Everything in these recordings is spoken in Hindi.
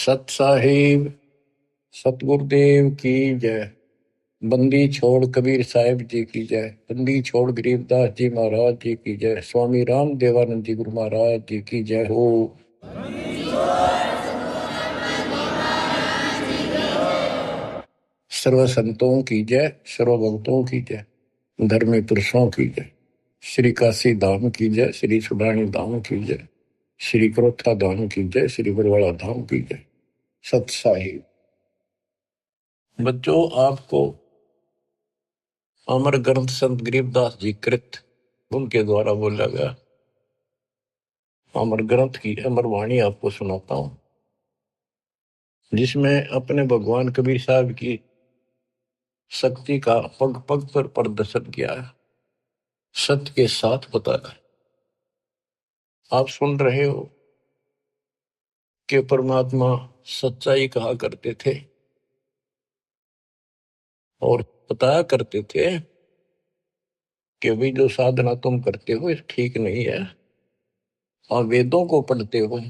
सत साहिब सतगुरुदेव की जय। बंदी छोड़ कबीर साहिब जी की जय। बंदी छोड़ गरीबदास जी महाराज जी की जय। स्वामी राम देवानंद जी गुरु महाराज जी की जय हो। सर्व संतों की जय, सर्व भक्तों की जय, धर्मी पुरुषों की जय। श्री काशी धाम की जय, श्री सुडानी धाम की जय, श्री क्रोथा धाम की जय, श्री बरवाड़ा धाम की जय। सत साहिब बच्चों, आपको अमर ग्रंथ संत गरीबदास जी कृत उनके द्वारा बोला गया अमर ग्रंथ की अमर वाणी आपको सुनाता हूं, जिसमें अपने भगवान कबीर साहब की शक्ति का पग पग पर प्रदर्शन किया है, सत्य के साथ बताया है। आप सुन रहे हो कि परमात्मा सच्चाई कहा करते थे और बताया करते थे कि भाई जो साधना तुम करते हो ये ठीक नहीं है, और वेदों को पढ़ते हो,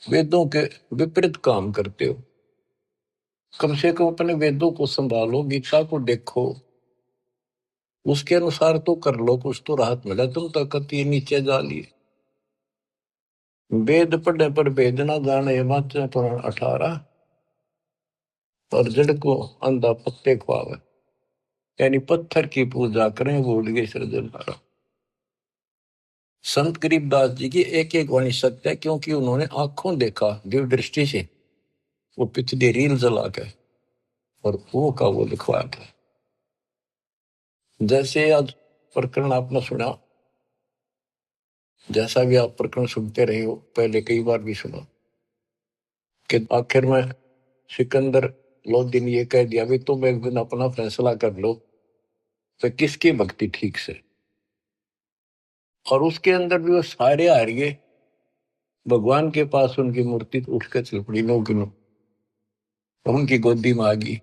वेदों के विपरीत काम करते हो। कम से कम अपने वेदों को संभालो, गीता को देखो, उसके अनुसार तो कर लो, कुछ तो राहत मिला। तुम तो कति नीचे जा लिए। वेद पढ़े पर वेद ना जाने, वाचा पुराण 18, और जड़ को अंधा पत्ते खुआवे, यानी पत्थर की पूजा करें भूल गए सृजनहारा। संत गरीबदास जी की एक एक वाणी सत्य है, क्योंकि उन्होंने आंखों देखा दिव्य दृष्टि से, वो पिछली रील जला के और वो का वो लिखवाया था। जैसे आज प्रकरण आपने सुना, जैसा भी आप प्रकरण सुनते रहे हो, पहले कई बार भी सुना, कि आखिर में सिकंदर लोधी ने ये कह दिया भी तुम एक दिन अपना फैसला कर लो तो किसकी भक्ति ठीक से। और उसके अंदर भी वो सारे हार गए। भगवान के पास उनकी मूर्ति उठ कर चल पड़ी, नो की नो, उनकी गोदी में आ गई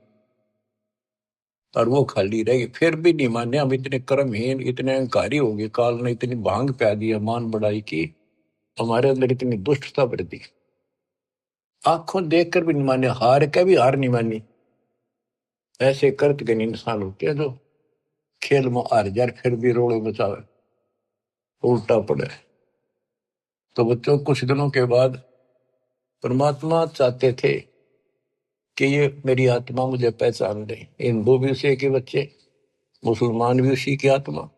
और वो खाली रह गई। फिर भी नहीं माने, हम इतने कर्महीन, इतने अहंकारी हो गए, काल ने इतनी भांग प्या दी, मान बढ़ाई की, हमारे अंदर इतनी दुष्टता भर दी। आंखों देखकर भी नहीं माने, हार के भी हार नहीं मानी। ऐसे कर्त के इंसान होते हैं जो खेल में हार जाए फिर भी रोड़े बचावे, उल्टा पड़े। तो बच्चों, कुछ दिनों के बाद परमात्मा चाहते थे कि ये मेरी आत्मा मुझे पहचान ले। हिंदू भी उसी के बच्चे, मुसलमान भी उसी की आत्मा,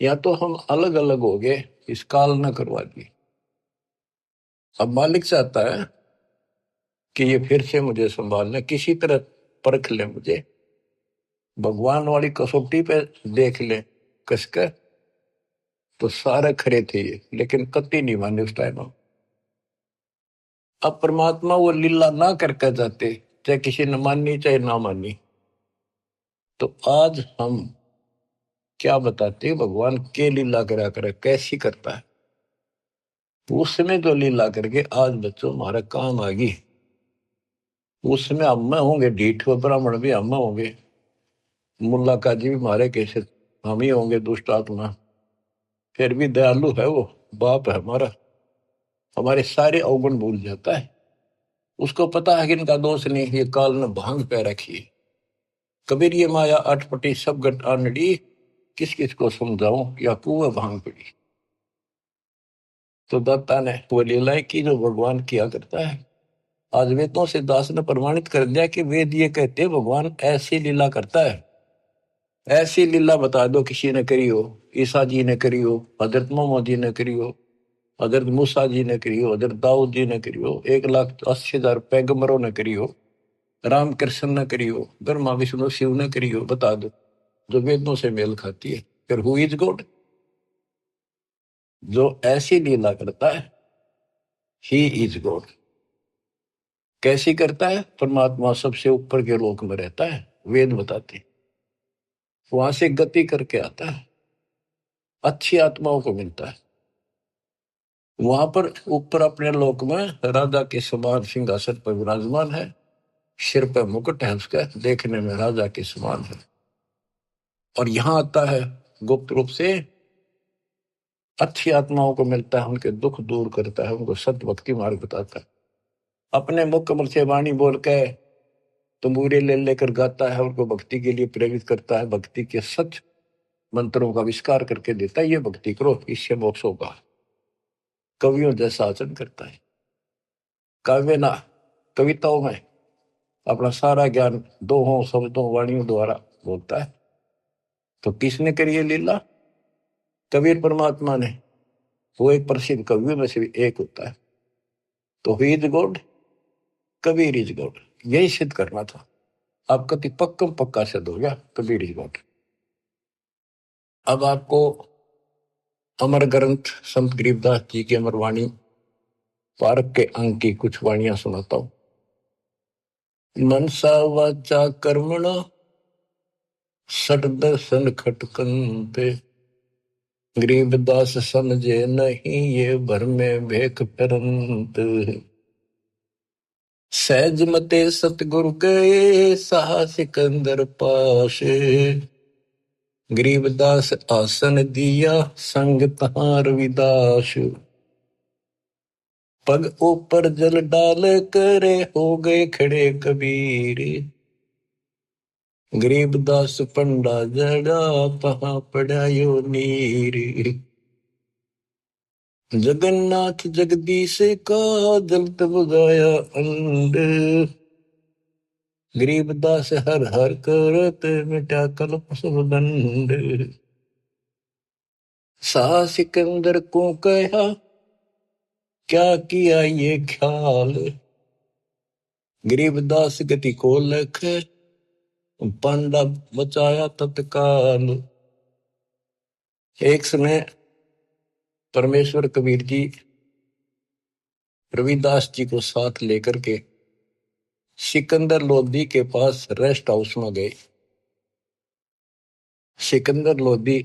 या तो हम अलग अलग हो गए, इस काल न करवा दी। अब मालिक चाहता है कि ये फिर से मुझे संभाल ले, किसी तरह परख ले मुझे, भगवान वाली कसौटी पे देख ले कसकर। तो सारे खरे थे ये, लेकिन कति नहीं माने उस टाइम। अब परमात्मा वो लीला ना करके जाते, चाहे किसी ने मानी चाहे ना मानी। तो आज हम क्या बताते हैं, भगवान के लीला करा करे, कैसी करता है। उसमें जो लीला करके आज बच्चों हमारा काम आ गई, उसमें हम होंगे ढीठ, ब्राह्मण भी हम होंगे, मुल्ला काजी भी हमारे कैसे हम ही होंगे दुष्ट आत्मा। फिर भी दयालु है वो, बाप है हमारा, हमारे सारे अवगुण भूल जाता है। उसको पता है कि इनका दोष नहीं, ये काल ने भांग पे रखी है। कबीर ये माया अटपटी सब गट आनड़ी, किस किस को समझाऊं, या कुएं भांग पड़ी। तो दत्ता ने वो लीलाएं की जो भगवान किया करता है। आज वेदों से दास ने प्रमाणित कर दिया कि वेद ये कहते हैं भगवान ऐसी लीला करता है। ऐसी लीला बता दो किसी ने करी हो, ईसा जी ने करी हो, हजरत मोहम्मद जी ने करी हो, हजरत मूसा जी ने करी हो, हजरत दाऊद जी ने करी हो, 1,80,000 पैगंबरों ने करी हो, राम कृष्ण ने करी हो, ब्रह्मा विष्णु शिव ने करी हो, बता दो जो वेदों से मेल खाती है। फिर हु इज गॉड? जो ऐसी लीला करता है ही इज गॉड। कैसी करता है? परमात्मा सबसे ऊपर के लोक में रहता है, वेद बताते हैं। वहां से गति करके आता है, अच्छी आत्माओं को मिलता है। वहां पर ऊपर अपने लोक में राजा के समान सिंहासन पर विराजमान है, सिर पर मुकुट है उसका, देखने में राजा के समान है। और यहाँ आता है गुप्त रूप से, अच्छी आत्माओं को मिलता है, उनके दुख दूर करता है, उनको सत्य भक्ति मार्ग बताता है। अपने मुख से वाणी बोल के तंबूरे ले लेकर गाता है, उनको भक्ति के लिए प्रेरित करता है, भक्ति के सच मंत्रों का आविष्कार करके देता है। ये भक्ति करो, इससे मोक्ष होगा। कवियों जैसा आचरण करता है। काव्य ना, कविताओं में अपना सारा ज्ञान दोहों शब्दों वाणियों द्वारा बोलता है। तो किसने करी ये लीला? कबीर परमात्मा ने। वो एक प्रसिद्ध कवियों में से भी एक होता है। तो he is God, Kabir is God, यही सिद्ध करना था। आपका तो पक्कम पक्का सिद्ध हो गया, कबीर इज गॉड। अब आपको अमर ग्रंथ संत गरीबदास जी की अमर वाणी पारक के अंक की कुछ वाणियां सुनाता हूं। मनसा वाचा कर्मणा सट दर्शन खटकंते, गरीबदास समझे नहीं ये भर में भेख फिरंत। सहज मते सतगुरु गए सहा सिकंदर पास, गरीबदास आसन दिया संग तहां रविदास। पग ऊपर जल डाल करे हो गए खड़े कबीर, गरीबदास पंडा जड़ा तहां पड़ा यो नीर। जगन्नाथ जगदीश का जलत बुझाया अंड, गरीबदास हर हर करत मिटा कल्प सब दंड। सा सिकंदर को कहा क्या किया ये ख्याल, गरीबदास गति को लख पांडा बचाया तत्काल। एक समय परमेश्वर कबीर जी रविदास जी को साथ लेकर के सिकंदर लोधी के पास रेस्ट हाउस में गए। सिकंदर लोधी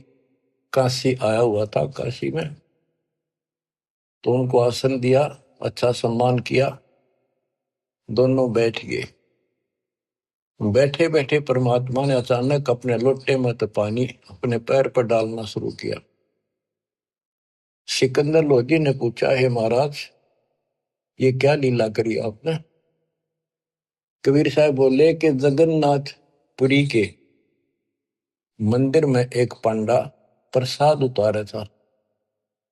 काशी आया हुआ था, काशी में। तो उनको आसन दिया, अच्छा सम्मान किया, दोनों बैठ गए। बैठे बैठे परमात्मा ने अचानक अपने लोटे में तो पानी अपने पैर पर डालना शुरू किया। सिकंदर लोधी ने पूछा, हे महाराज ये क्या लीला करी आपने? कबीर साहब बोले कि जगन्नाथपुरी के मंदिर में एक पंडा प्रसाद उतारा था।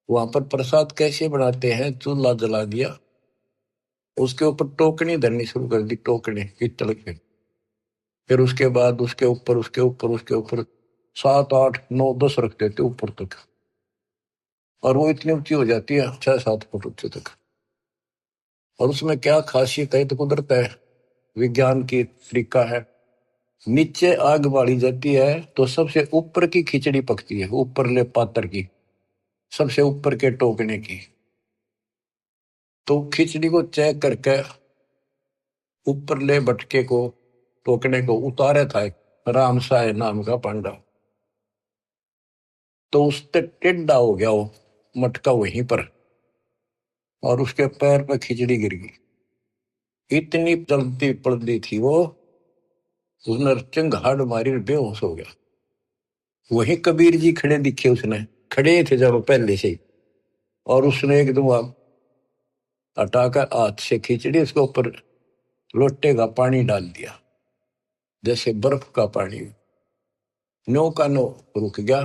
वहां पर प्रसाद कैसे बनाते हैं, चूल्हा जला दिया, उसके ऊपर टोकनी धरनी शुरू कर दी, टोकनी पीतल के। फिर उसके बाद उसके ऊपर 7 8 9 10 रख देते ऊपर तक, और वो इतनी ऊंची हो जाती है 6 7 फुट ऊंचे तक। और उसमें क्या खासियत है, तो कुदरत है, विज्ञान की तरीका है। नीचे आग बाड़ी जाती है तो सबसे ऊपर की खिचड़ी पकती है, ऊपर ले पात्र की, सबसे ऊपर के टोकने की। तो खिचड़ी को चेक करके ऊपर ले बटके को, टोकने को उतारे था एक राम साय नाम का पांडा। तो उससे टेढ़ा हो गया वो मटका वहीं पर, और उसके पैर पर खिचड़ी गिर गई। इतनी चलती पड़ती थी वो, उसने चिंगाड़ मारी, बेहोश हो गया। वही कबीर जी खड़े दिखे, उसने खड़े थे जब पहले से ही, और उसने एकदम हटाकर हाथ से खिचड़ी उसके ऊपर लोटे का पानी डाल दिया, जैसे बर्फ का पानी। नो का नो रुक गया,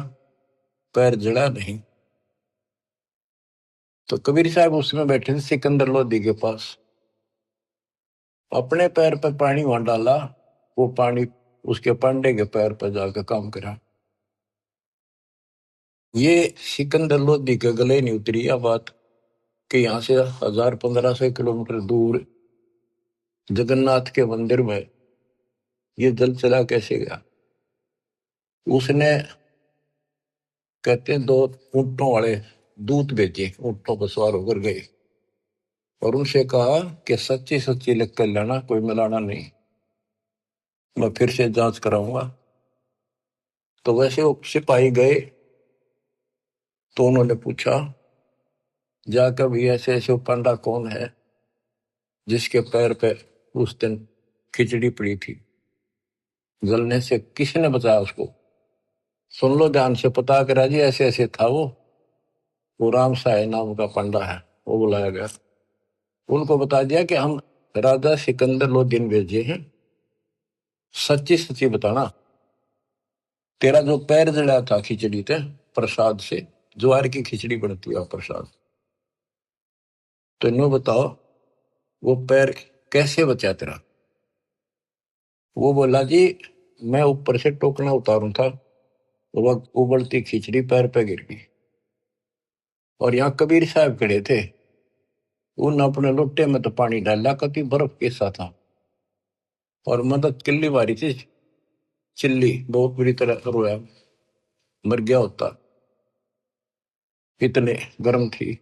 पैर जड़ा नहीं। तो कबीर साहब उसमें बैठे थे सिकंदर लोधी के पास, अपने पैर पर पानी वहां डाला, वो पानी उसके पांडे के पैर पर जाकर काम करा। ये सिकंदर लोधी के गले नहीं उतरी यह बात कि यहां से 1000 1500 किलोमीटर दूर जगन्नाथ के मंदिर में ये जल चला कैसे गया। उसने, कहते हैं, 2 ऊंटों वाले दूत भेजे, ऊंटों पर सवार होकर गए और उनसे कहा कि सच्ची सच्ची लिख कर लाना, कोई मिलाना नहीं, मैं फिर से जांच कराऊंगा। तो वैसे वो सिपाही गए, तो उन्होंने पूछा जाकर भी, ऐसे ऐसे पंडा कौन है जिसके पैर पे उस दिन खिचड़ी पड़ी थी, जलने से किसने बचाया उसको? सुन लो ध्यान से, पता करा जी, ऐसे ऐसे था वो राम साय नाम का पंडा है। वो बुलाया गया, उनको बता दिया कि हम राजा सिकंदर लोदीन भेजे हैं, सच्ची सच्ची बताना, तेरा जो पैर जड़ा था खिचड़ी थे प्रसाद से, ज्वार की खिचड़ी बनती है प्रसाद, तो इन्हों बताओ वो पैर कैसे बचा तेरा। वो बोला जी मैं ऊपर से टोकना उतारू था, वो उबलती खिचड़ी पैर पे गिर गई, और यहाँ कबीर साहब खड़े थे, उन अपने लोटे में तो पानी डाला, कति बर्फ कैसा था, और मदद किल्ली मारी थी, चिल्ली बहुत बुरी तरह रोया, मर गया होता, इतने गर्म थी।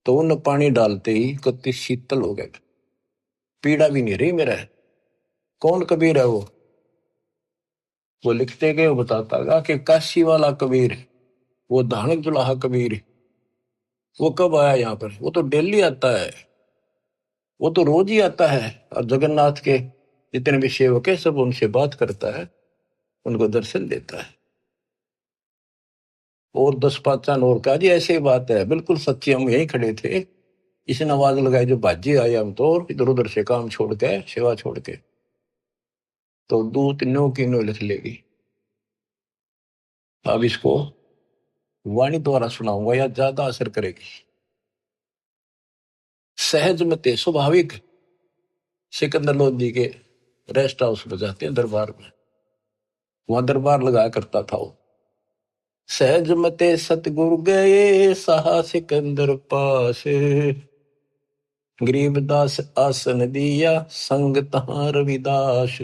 तो उन पानी डालते ही कति शीतल हो गए, पीड़ा भी नहीं रही मेरा। कौन कबीर है वो लिखते गए, वो बताता गा कि काशी वाला कबीर, वो धानक दुलाहा कबीर, वो कब आया यहाँ पर, वो तो डेली आता है, वो तो रोज ही आता है, और जगन्नाथ के जितने भी सेवक है सब उनसे बात करता है, उनको दर्शन देता है। और 10 5 और कहा जी ऐसी बात है, बिल्कुल सच्ची, हम यहीं खड़े थे, इसने आवाज लगाई जो बाजी आए, हम तो इधर उधर से काम छोड़ के सेवा छोड़ के, तो दूत नो की नो लिख लेगी। अब इसको वाणी द्वारा सुनाऊंगा या ज्यादा असर करेगी। सहज मते स्वाभाविक सिकंदर लोधी के रेस्ट हाउस में जाते हैं, दरबार में, वहां दरबार लगाया करता था वो। सहज मते सतगुरु गए सहा सिकंदर पास, गरीबदास आसन दिया संग तहां रविदास,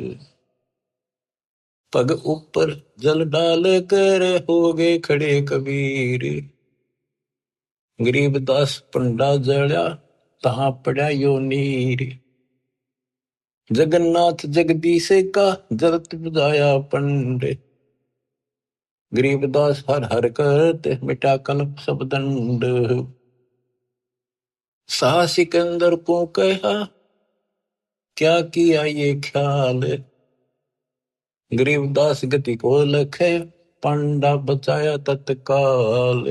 पग ऊपर जल डाल कर हो गए खड़े कबीर, गरीबदास पंडा जड़ा तहां पड़ा यो नीर, जगन्नाथ जगदीश का जरत बुझाया पंड, गरीबदास हर हर करते मिटा कल्प सब दंड, सा सिकंदर को कहा क्या किया ये ख्याल, गरीबदास गति को लखे पंडा बचाया तत्काल,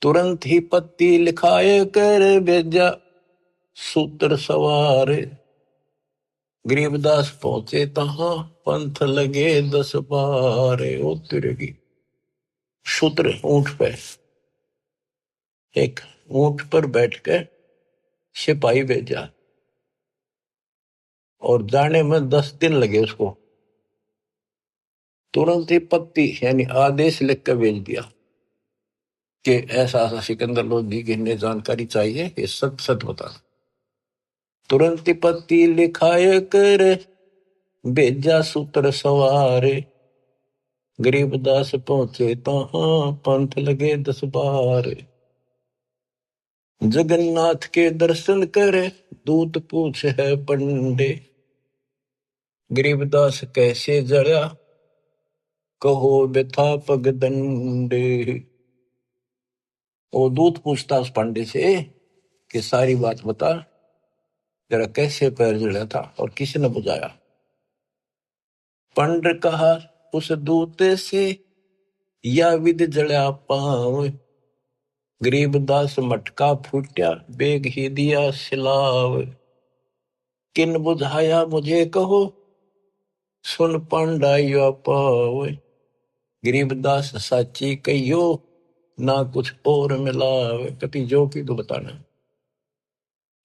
तुरंत ही पत्ती लिखाए कर भेजा सूत्र सवार, गरीबदास पहुंचे तहां पंथ लगे 10 12, ओ तिरगी सूत्र ऊंट पे, एक ऊंट पर बैठ कर सिपाही भेजा, और जाने में 10 दिन लगे उसको, तुरंत ही पत्ती यानी आदेश लिख कर भेज दिया कि ऐसा ऐसा सिकंदर लोधी की इन्हें जानकारी चाहिए, ये सच सच बता। तुरंत ही पत्ती लिखाए कर भेजा सूत्र सवारे, गरीबदास पहुंचे तहां पंथ लगे 10 12, जगन्नाथ के दर्शन करे दूत पूछ है पंडे, गरीबदास कैसे जड़ा कहो व्यथा पगदंडे। वो दूत पूछता उस पंडे से कि सारी बात बता, जरा कैसे पैर जड़ा था और किसने बुझाया। पंड कहा उस दूत से या विध जड़ा पांव, गरीबदास मटका फूट्या बेग ही दिया सिलाव, किन बुझाया मुझे कहो सुन पांडा पाव, गरीबदास साची कहियो ना कुछ और मिलाव, कति जो की तो बताना।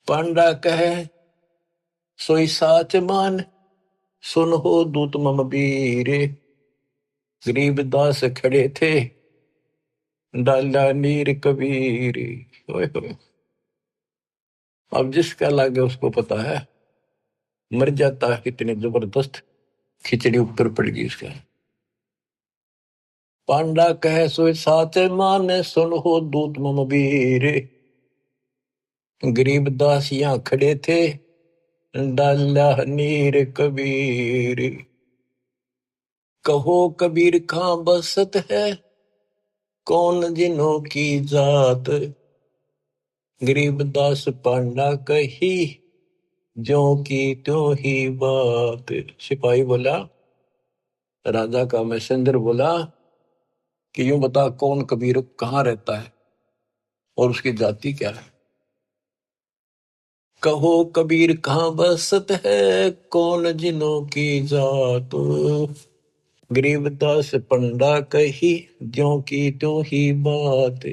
पांडा कहे सोई साच मान सुन हो दूत मम बीरे, गरीबदास खड़े थे डाला नीर कबीर। अब जिसका लागे उसको पता है, मर जाता है कितने जबरदस्त खिचड़ी ऊपर पड़ गई उसका। पांडा कहे सोई साच मान सुन हो दूत मम बीर, गरीबदास यहाँ खड़े थे डाला नीर कबीर, कहो कबीर कहाँ बसत है कौन जिन्हों की जात, गरीबदास पांडा कही जो की त्यों ही बात। सिपाही बोला, राजा का मैसेंजर बोला कि यूं बता कौन कबीर कहाँ रहता है और उसकी जाति क्या है। कहो कबीर कहाँ बसत है, कौन जिनों की जात। गरीबदास पंडा कही, ज्यों की त्यों ही बात।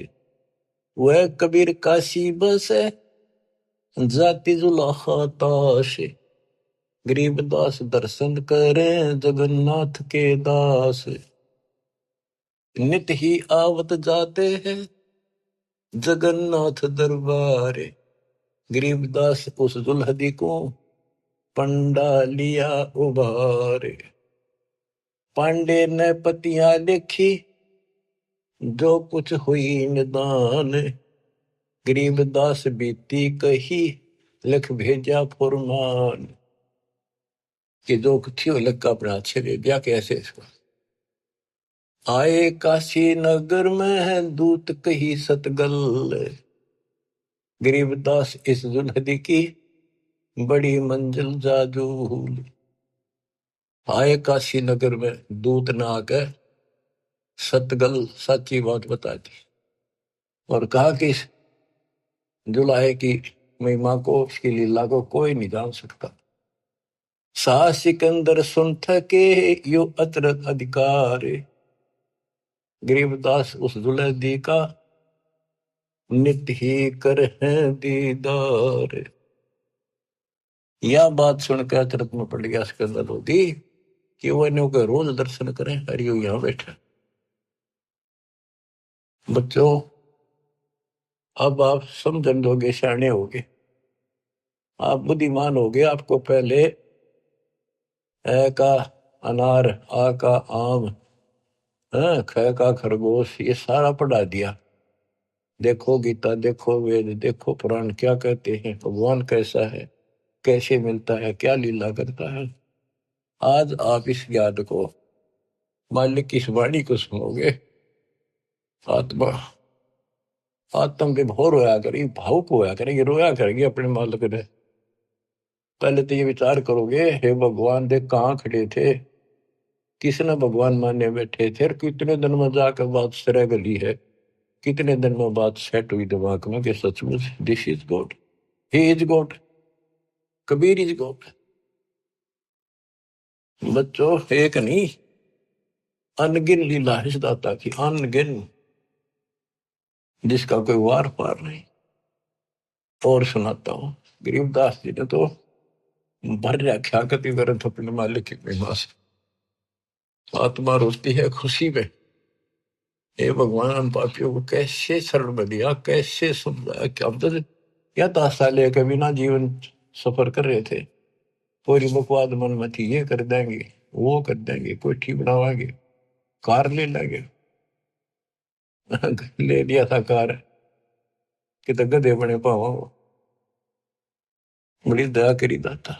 वह कबीर काशी बसे, जाति जुलाहा ताश। गरीबदास दर्शन करें, जगन्नाथ के दास। नित ही आवत जाते हैं, जगन्नाथ दरबार। गरीबदास उस दुल्हदी को, पंडा लिया उबार। पांडे ने पतियां लिखी, जो कुछ हुई निदान। गरीबदास बीती कही, लिख भेजा फुरमान। कि जो कुछ थी वो लिख का अपना अच्छे दे दिया। कैसे इसको आए काशी नगर में, दूत कही सतगल। गरीबदास इस दुल्हदी की, बड़ी मंजिल जाजूल। आए काशी नगर में, दूत ना आकर सतगल सच्ची बात बता दी और कहा कि इस जुलाहे की महिमा को, उसकी लीला को कोई नहीं जान सकता। सा सिकंदर सुन थके, यो अतरत अधिकार। गरीबदास उस दुल्हदी का, नित ही कर है दीदार। यह बात सुनकर अचरत में पड़ गया सिकंदर लोधी कि वो इन्हों के रोज दर्शन करें। हरियो यहां बैठा। बच्चों अब आप समझन दोगे, सियाने होगे, आप बुद्धिमान होगे। आपको पहले ए का अनार, आ का आम, ख का खरगोश, ये सारा पढ़ा दिया। देखो गीता, देखो वेद, देखो पुराण क्या कहते हैं, भगवान कैसा है, कैसे मिलता है, क्या लीला करता है। आज आप इस ज्ञान को, मालिक की इस वाणी को सुनोगे, आत्मा आत्म विभोर होया करेगी, भावुक होया करेगी, रोया करेगी अपने मालिक ने। पहले तो ये विचार करोगे, हे भगवान देख कहाँ खड़े थे, किसने भगवान माने बैठे थे, और कितने दिन में जाकर बात सरे गली है, कितने दिन में बात सेट हुई दिमाग में कि सचमुच this is God, he is God, Kabir is God. बच्चों एक नहीं, अनगिन लीला है इस दाता की, अनगिन, जिसका कोई वार पार नहीं। और सुनाता हूं, गरीबदास जी ने तो भर रखा कति वरत अपने मालिक की महिमा से। आत्मा रोती है खुशी में, हे भगवान पापियों को कैसे शरण में दिया, कैसे समझाया। कि अब तो क्या ताशा लेकर बिना जीवन सफर कर रहे थे, पूरी बकवाद मन में थी, ये कर देंगे, वो कर देंगे, कोठी बनावाएंगे, कार ले लेंगे। ले लिया था कार, कि तो गधे बने पावा। बड़ी दया करी दाता।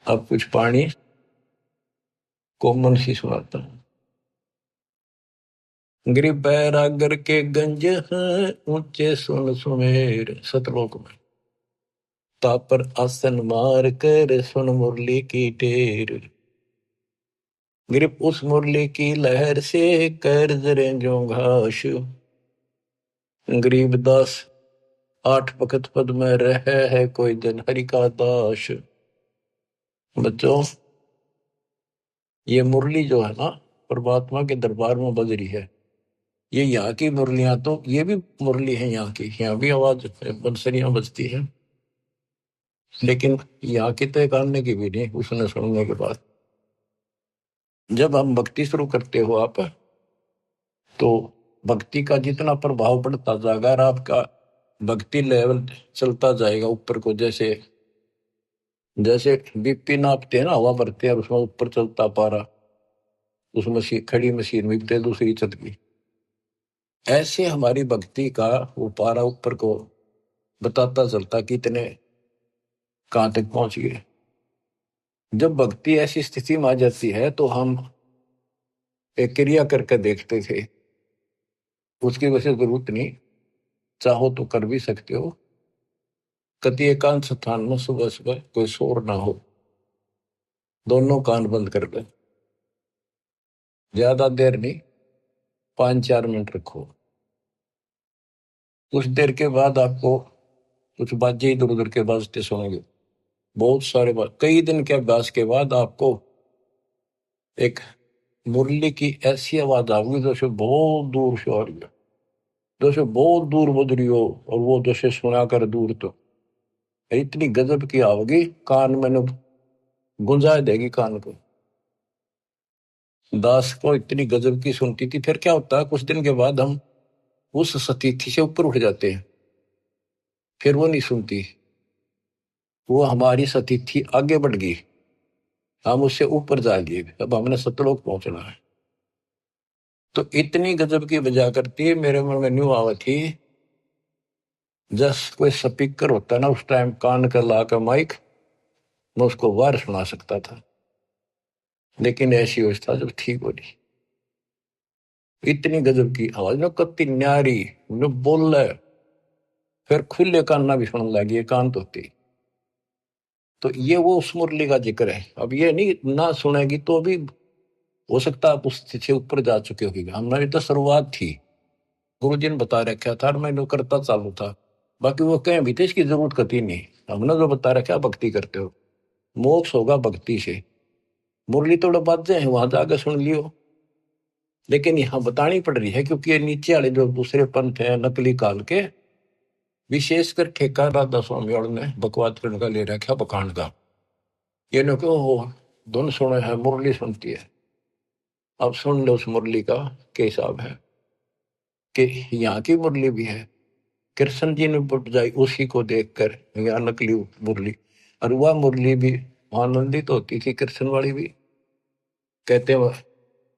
अब कुछ पानी कोमल सी सुनाता हूं। गरीब बैरागर के गंज हैं, ऊंचे सुन सुमेर, सतलोक में। तापर आसन मार कर, सुन मुरली की टेर। गरीब उस मुरली की लहर से, कर जरे जो घास। गरीबदास 8 वक्त पद में रहे है, कोई दिन हरि का दास। बच्चों ये मुरली जो है ना, परमात्मा के दरबार में बज रही है। ये यहाँ की मुरलियां तो, ये भी मुरली है यहाँ की, यहाँ भी आवाज बंसरियां बजती है, लेकिन यहाँ की तो एक आने की भी नहीं उसने सुनने के बाद। जब हम भक्ति शुरू करते हो आप, तो भक्ति का जितना प्रभाव पड़ता जाएगा, और आपका भक्ति लेवल चलता जाएगा ऊपर को। जैसे जैसे बीपी नापते हैं ना, हवा भरते हैं, उसमें ऊपर चलता पारा, उस मशीन, खड़ी मशीन में दूसरी चल गई। ऐसे हमारी भक्ति का वो पारा ऊपर को बताता चलता कि इतने कहां तक पहुंच गए। जब भक्ति ऐसी स्थिति में आ जाती है, तो हम एक क्रिया करके देखते थे, उसकी वजह जरूरत नहीं, चाहो तो कर भी सकते हो। कति एकांत स्थान में सुबह सुबह कोई शोर ना हो, दोनों कान बंद कर ले, ज्यादा देर नहीं, 5-4 मिनट रखो। कुछ देर के बाद आपको कुछ बाजे इधर उधर के बाजते सुनेंगे, बहुत सारे कई दिन के अभ्यास के बाद आपको एक मुरली की ऐसी आवाज आऊंगी जैसे बहुत दूर से आ रही है, जैसे बहुत दूर बज रही हो, और वो जैसे सुना कर दूर, तो इतनी गजब की आओगी, कान में गुंजा देगी कान को। दास को इतनी गजब की सुनती थी। फिर क्या होता है, कुछ दिन के बाद हम उस सतीथि से ऊपर उठ जाते हैं, फिर वो नहीं सुनती, वो हमारी सतीथि आगे बढ़ गई, हम उससे ऊपर जा लिए, अब हमने सतलोक पहुंचना है। तो इतनी गजब की बजा करती है, मेरे मन में न्यू आवा थी, जस कोई स्पीकर होता ना उस टाइम कान का ला कर माइक, मैं उसको वार सुना सकता था, लेकिन ऐसी अवस्था जब ठीक हो रही, इतनी गजब की आवाज ना, कत्ती न्यारी जो बोल रहा है, फिर खुले कान ना भी सुनने लगी, कान तो होती। तो ये वो उस मुरली का जिक्र है। अब ये नहीं ना सुनेगी तो भी हो सकता आप उस स्थिति से ऊपर जा चुके होगी, हमारी तो शुरुआत थी, गुरु जी ने बता रखा था, मैं करता चालू था, बाकी वो कहें भी थे इसकी जरूरत कती नहीं, हमने जो बता रखा भक्ति करते हो, मोक्ष होगा भक्ति से। मुरली थोड़ा बाजे हैं वहां जाकर सुन लियो, लेकिन यहाँ बतानी पड़ रही है क्योंकि ये नीचे वाले जो दूसरे पंथ है नकली काल के, विशेषकर ठेका राधा स्वामी और ने बकवाद करने का ले रखा बखान का, ये न क्यों हो धुन सुने है मुरली सुनती है। अब सुन लो उस मुरली का क्या हिसाब है, कि यहाँ की मुरली भी है, कृष्ण जी ने बजाई उसी को देखकर, यहाँ नकली मुरली, और वह मुरली भी आनंदित होती थी, कृष्ण वाली भी, कहते वह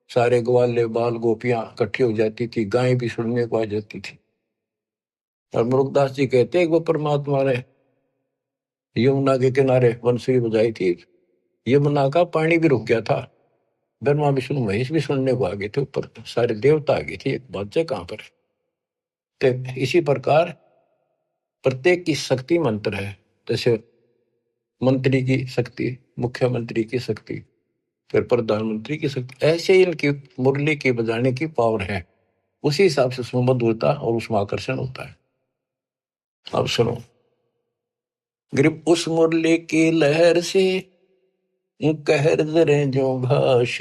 सारे ग्वाले बाल गोपियां इकट्ठी हो जाती थी, गाय भी सुनने को आ जाती थी। और मुरुगदास जी कहते हैं वो परमात्मा ने यमुना के किनारे बंसुरी बजाई थी, यमुना का पानी भी रुक गया था, ब्रह्मा विष्णु महेश भी सुनने को आ गए थे, ऊपर सारे देवता आ गए थे, एक बात है कहां पर। तो इसी प्रकार प्रत्येक की शक्ति मंत्र है, जैसे मंत्री की शक्ति, मुख्यमंत्री की शक्ति, फिर प्रधानमंत्री की शक्ति, ऐसे ही इनकी मुरली की बजाने की पावर है, उसी हिसाब से उसमें मधुरता और उसमें आकर्षण होता है। अब सुनो, ग्रिप उस मुरली की लहर से कहर जरे जो घास,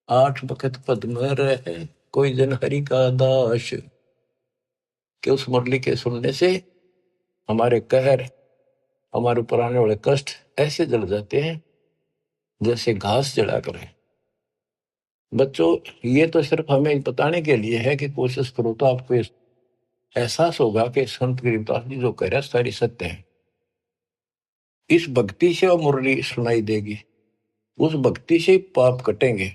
आठ बखत पद्म रहे कोई जन हरि का दास। कि उस मुरली के सुनने से हमारे कहर, हमारे ऊपर आने वाले कष्ट ऐसे जल जाते हैं जैसे घास जला करे। बच्चों, ये तो सिर्फ हमें बताने के लिए है कि कोशिश करो तो आपको एहसास होगा कि संत गरीबदास जी जो कह रहे हैं सारी सत्य है। इस भक्ति से वो मुरली सुनाई देगी, उस भक्ति से पाप कटेंगे।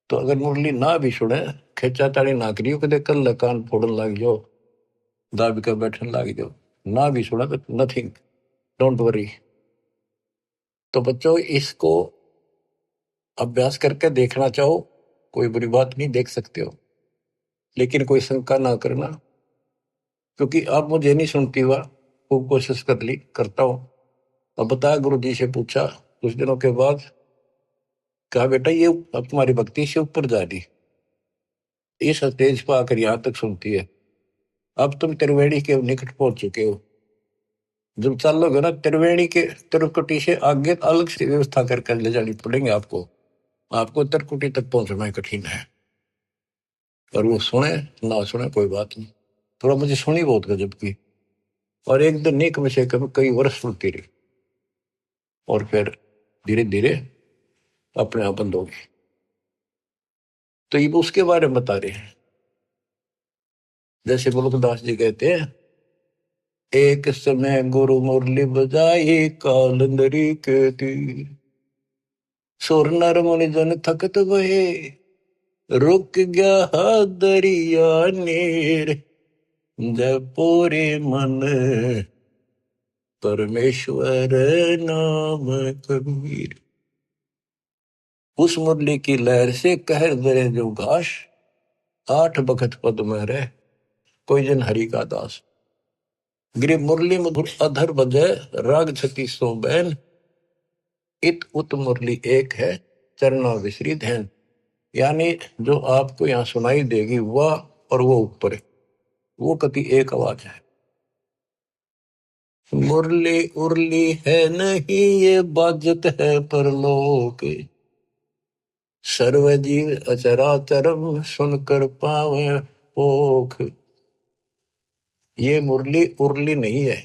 तो अगर मुरली ना भी सुने, खेचा ताड़ी ना करियो, कदे कल कान फोड़न लग जाओ, दाबी कर बैठने लग जाओ, ना भी सुना तो नथिंग, डोंट वरी। तो बच्चों, इसको अभ्यास करके देखना चाहो, कोई बुरी बात नहीं, देख सकते हो, लेकिन कोई शंका ना करना, क्योंकि अब मुझे नहीं सुनती हुआ, खूब कोशिश कर ली, करता हूं। अब बताया, गुरु जी से पूछा कुछ दिनों के बाद, कहा बेटा ये अब तुम्हारी भक्ति से ऊपर जा रही, इस स्टेज पर आकर यहां तक सुनती है, अब तुम त्रिवेणी के निकट पहुंच चुके हो, जब चलोगे ना त्रिवेणी के, त्रिकुटी से आगे अलग से व्यवस्था करके ले जानी पड़ेंगे आपको, आपको त्रिकुटी तक पहुंचना कठिन है। और वो सुने ना सुने कोई बात नहीं, थोड़ा मुझे सुनी बहुत गजब की, और एक दिन नहीं कम से कम कई वर्ष सुनती रही, और फिर धीरे धीरे अपने आप बंद हो गई। तो ये उसके बारे में बता रहे हैं, जैसे मुल्कदास जी कहते हैं, एक समय गुरु मुरली बजाई कालंदरी के तीर, सुर नर मुनि जन थकत भये, रुक गया दरिया नीर, जब पूरे मन परमेश्वर नाम कबीर। उस मुरली की लहर से कहर दरे जो घास, आठ बखत पद में रह कोई जन हरि का दास। गिरि मुरली मधुर अधर बजय, राग छती सो बैन, इत उत मुरली एक है चरना विसरित है। यानी जो आपको यहाँ सुनाई देगी वह और वो ऊपर है, वो कति एक आवाज है। मुरली उरली है नहीं ये बाजत है परलोक, सर्व जीव अचराचरम सुनकर पावे पोख। ये मुरली उरली नहीं है,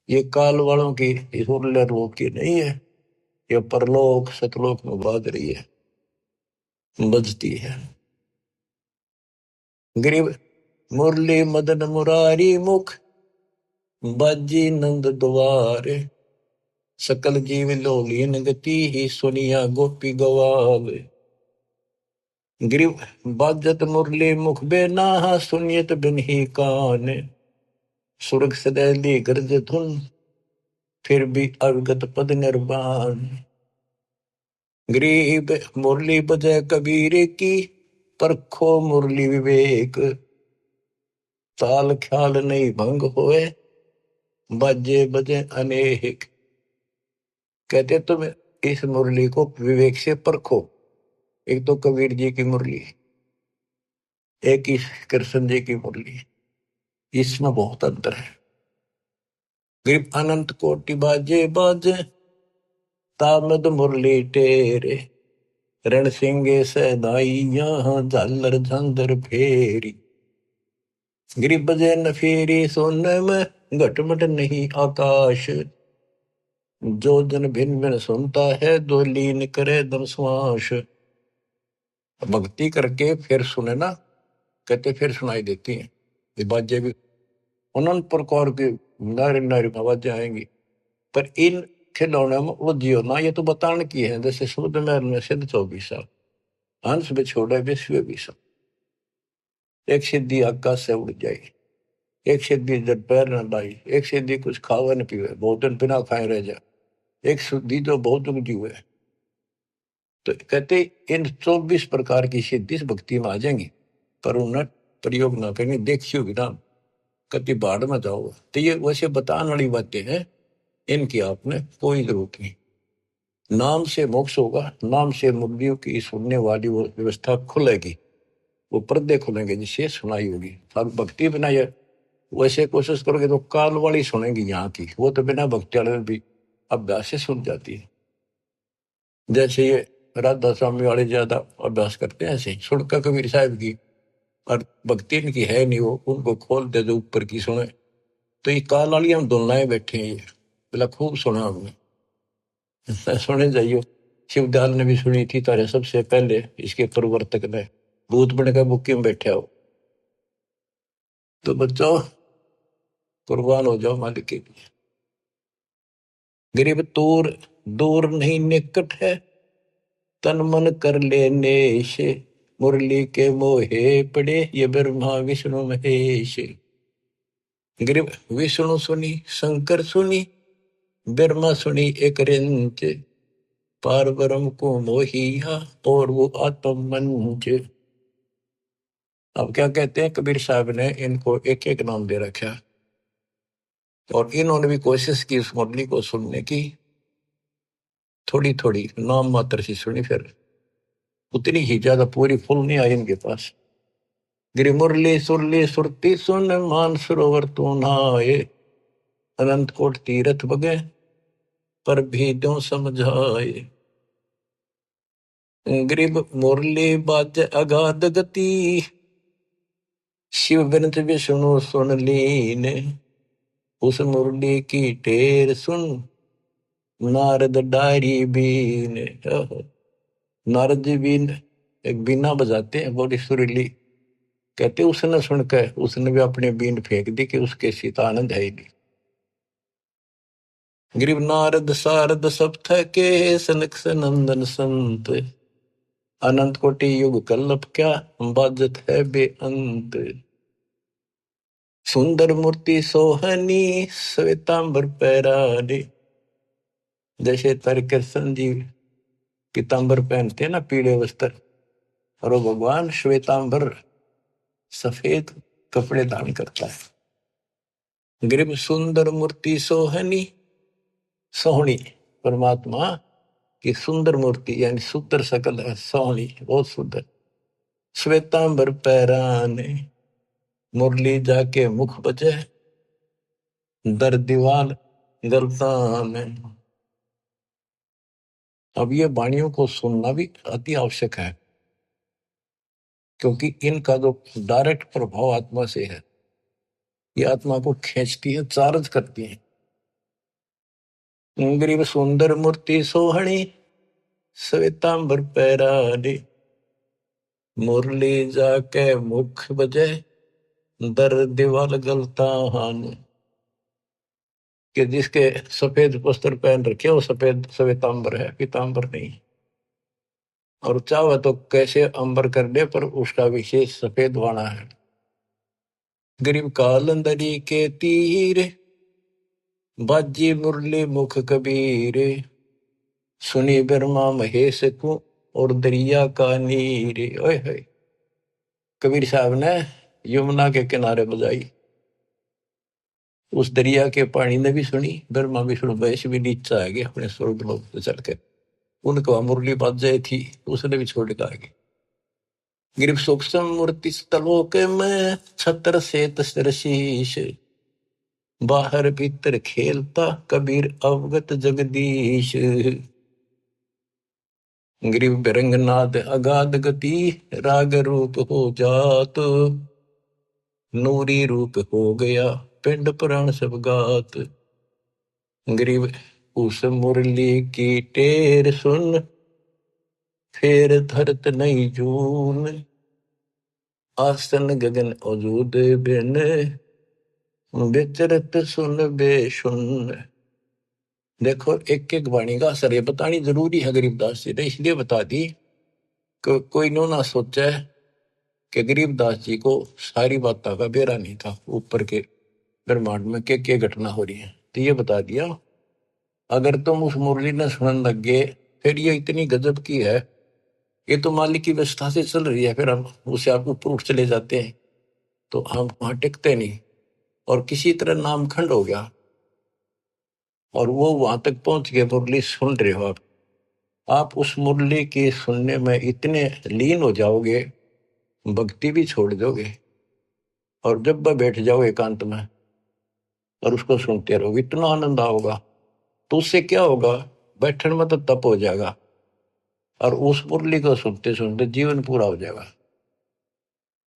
ये काल वालों की इस उरले लोक की नहीं है, ये परलोक सतलोक में बाज रही है, बजती है। गरीब मुरली मदन मुरारी मुख, बाजी नंद द्वारे, सकल जीव लोलीन गति ही सुनिया गोपी गवावे। गरीब बाजत मुरली मुख बेना सुनियत बिन ही कान, सुरग सदैली गर्ज धुन फिर भी अवगत पद निर्वाण। गरीब मुरली बजय कबीर की, परखो मुरली विवेक, ताल ख्याल नहीं भंग होए बाजे बजे अनेक। कहते तुम इस मुरली को विवेक से परखो। एक तो कबीर जी की मुरली, एक इस कृष्ण जी की मुरली, इसमें बहुत अंतर है। गरीब अनंत कोटि बाजे बाजे, तामद मुरली टेरे, रण सिंगे सदाई यहाँ झालर झंझर फेरी। गरीब बजे न फेरी सोने में घटमट नहीं आकाश, जो जन भिन्न भिन्न सुनता है दो लीन करे दम श्वास। भक्ति करके फिर सुने ना, कहते फिर सुनाई देती हैं ये बाजें भी, अनंत प्रकार की नारी नारी आवाजें आएंगी। पर इन खिलौने में उलझियो ना, ये तो बताने की है। जैसे शुद्ध महल में सिद्ध 24 हंस में छोड़े विश्व भी सब, एक सिद्धि आकाश से उड़ जाए, एक सिद्धि जब पैर न लाई, एक सिद्धि कुछ खावे न पीवे बहुत दिन बिना खाए रह जाए, एक शुद्धि जो बहुत जीवे। तो कहते इन 24 प्रकार की सिद्धि भक्ति में आ जाएंगी, पर उन्हें प्रयोग ना करेंगे, देखियो भी ना कति बाढ़ में जाओ। तो ये वैसे बताने वाली बातें हैं, इनकी आपने कोई जरूरत नहीं। नाम से मोक्ष होगा, नाम से मुक्तियों की सुनने वाली वो व्यवस्था खुलेगी, वो पर्दे खुलेंगे जिससे सुनाई होगी। अब भक्ति बिना ये वैसे कोशिश करोगे तो काल वाली सुनेंगी यहाँ की, वो तो बिना भक्ति वाले भी अभ्यास से सुन जाती है। जैसे ये राधा स्वामी वाले ज्यादा अभ्यास करते हैं, ऐसे सुनकर कबीर साहब की, और भक्ति इनकी है नहीं, वो उनको खोल दे जो ऊपर की सुने। तो ये काल वाली हम दुलनाए बैठे हैं, ये बोला खूब सुना हमने। सुने जाइयो, शिवदयाल ने भी सुनी थी तारे सबसे पहले, इसके प्रवर्तक ने भूत बन के बुक्की में बैठे हो। तो बच्चों कुर्बान हो जाओ मालिक के लिए। गरीब दूर दूर नहीं निकट है, तन मन कर लेने से, मुरली के मोहे पड़े ये ब्रह्मा विष्णु महेश। गरीब विष्णु सुनी शंकर सुनी, ब्रह्मा सुनी एक रिंच, पार ब्रह्म को मोहिया और वो आत्म मंच। अब क्या कहते हैं कबीर साहब ने इनको एक एक नाम दे रखा, और इन्होंने भी कोशिश की उस मुरली को सुनने की, थोड़ी थोड़ी नाम मात्र से सुनी, फिर उतनी ही ज्यादा पूरी फुल नहीं आई इनके पास। गिरी मुरली सुरली सुरती सुन, मान सरोवर तू नहाए, अनंत कोट तीरथ बगे पर भी दो समझाए। गरीब मुरली बाज अगाध गति, शिव बिनत विष्णु सुन लीन, उस मुरली की टेर सुन नारद डारी बीन। नारद जी बीन एक बीना बजाते हैं बड़ी सुरीली, कहते उसने सुनकर उसने भी अपने बीन फेंक दी कि उसके सीता आनंद है ही नहीं। गिरिव नारद सारद सब थके, सनक सनंदन संत, अनंत कोटि युग कल्लप क्या बाजत है बेअंत। सुंदर मूर्ति सोहनी श्वेतांबर पैरानी, जैसे तारे कृष्ण जी पीतांबर पहनते हैं ना, पीले वस्त्र, और वो भगवान श्वेतांबर सफेद कपड़े धारण करता है। गिरिव सुंदर मूर्ति सोहनी, सोहनी परमात्मा की सुंदर मूर्ति यानी सुंदर शकल है, सोहनी बहुत सुंदर। श्वेतांबर पैराने, मुरली जाके मुख बजे, दर दीवाल गलता में। अब ये वाणियों को सुनना भी अति आवश्यक है, क्योंकि इनका जो डायरेक्ट प्रभाव आत्मा से है, ये आत्मा को खींचती है, चार्ज करती है। गरीब सुंदर मूर्ति सोहणी, श्वेतांबर पैराडे, मुरली जाके मुख बजे, दर दीवाल गलता हान। कि जिसके सफेद वस्त्र पहन रखे वो सफेद श्वेतांबर है, पीतांबर नहीं। और चाहे तो कैसे अंबर कर दे, पर उसका विशेष सफेद वाणा है। गरीब कालंदरी के तीर, बाजी मुरली मुख कबीर, सुनी ब्रह्मा महेश को, और दरिया का नीर। ओए होए, कबीर साहब ने यमुना के किनारे बजाई, उस दरिया के पानी ने भी सुनी, ब्रह्मा विष्णु महेश भी नीचे आ गए अपने स्वर्ग लोक से चढ़कर। उनको मुरली बाज जाए थी, उसने भी छोड़ के आ गए। गिरिव सूक्ष्म मूर्ति स्थलोक में, छत्र से तस्र शीश, बाहर भीतर खेलता कबीर अवगत जगदीश। ग्रीव बिरंगनाद अगाध गति, राग रूप हो जात, नूरी रूप हो गया पिंड पुराण सब गात। ग्रीव उस मुरली की टेर सुन, फेर धरत नहीं जून, आसन गगन अजूद बिन, विचरत सुन बेसुन। देखो एक एक वाणी का असर ये बतानी जरूरी है गरीबदास जी ने, इसलिए बता दी कि कोई नो ना सोचा है कि गरीबदास जी को सारी बातों का बेरा नहीं था, ऊपर के ब्रह्मांड में क्या घटना हो रही है। तो ये बता दिया, अगर तुम उस मुरली ने सुनने लग गए, फिर ये इतनी गजब की है, ये तो मालिक की व्यवस्था से चल रही है, फिर हम उसे आप ऊपर उठ चले जाते हैं तो हम वहां टिकते नहीं, और किसी तरह नामखंड हो गया और वो वहां तक पहुंच गए। मुरली सुन रहे हो आप उस मुरली के सुनने में इतने लीन हो जाओगे, भक्ति भी छोड़ दोगे, और जब वह बैठ जाओ एकांत में और उसको सुनते रहोगे, इतना आनंद आओगा। तो उससे क्या होगा, बैठने में तो तप हो जाएगा, और उस मुरली को सुनते सुनते जीवन पूरा हो जाएगा।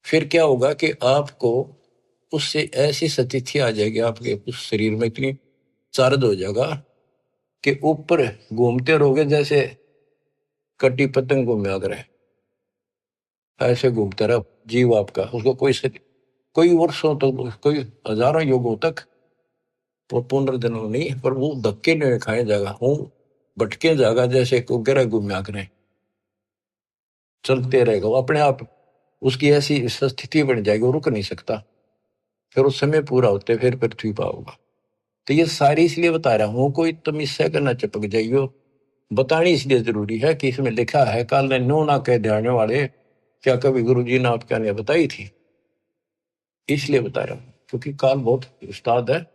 फिर क्या होगा कि आपको उससे ऐसी सतिथि आ जाएगी, आपके उस शरीर में इतनी चार्ज हो जाएगा कि ऊपर घूमते रहोगे जैसे कटी पतंग घूमे अगर, ऐसे घूमता रहा जीव आपका, उसको कोई वर्षों तक, कोई हजारों युगों तक वो पुनर्जन्म नहीं, पर वो धक्के नहीं खाए जाएगा, हूँ भटके जाएगा, जैसे को गिरा घूमया करें, चलते रहेगा वो अपने आप। उसकी ऐसी स्थिति बन जाएगी, वो रुक नहीं सकता, फिर उस समय पूरा होते फिर पृथ्वी पर होगा। तो ये सारी इसलिए बता रहा हूँ, कोई तुम इससे करना चिपक जाइयो, बतानी इसलिए जरूरी है कि इसमें लिखा है, काल ने नो ना कह जाने वाले, क्या कभी गुरु जी ने आपके ने बताई थी, इसलिए बता रहा हूँ, क्योंकि काल बहुत उस्ताद है।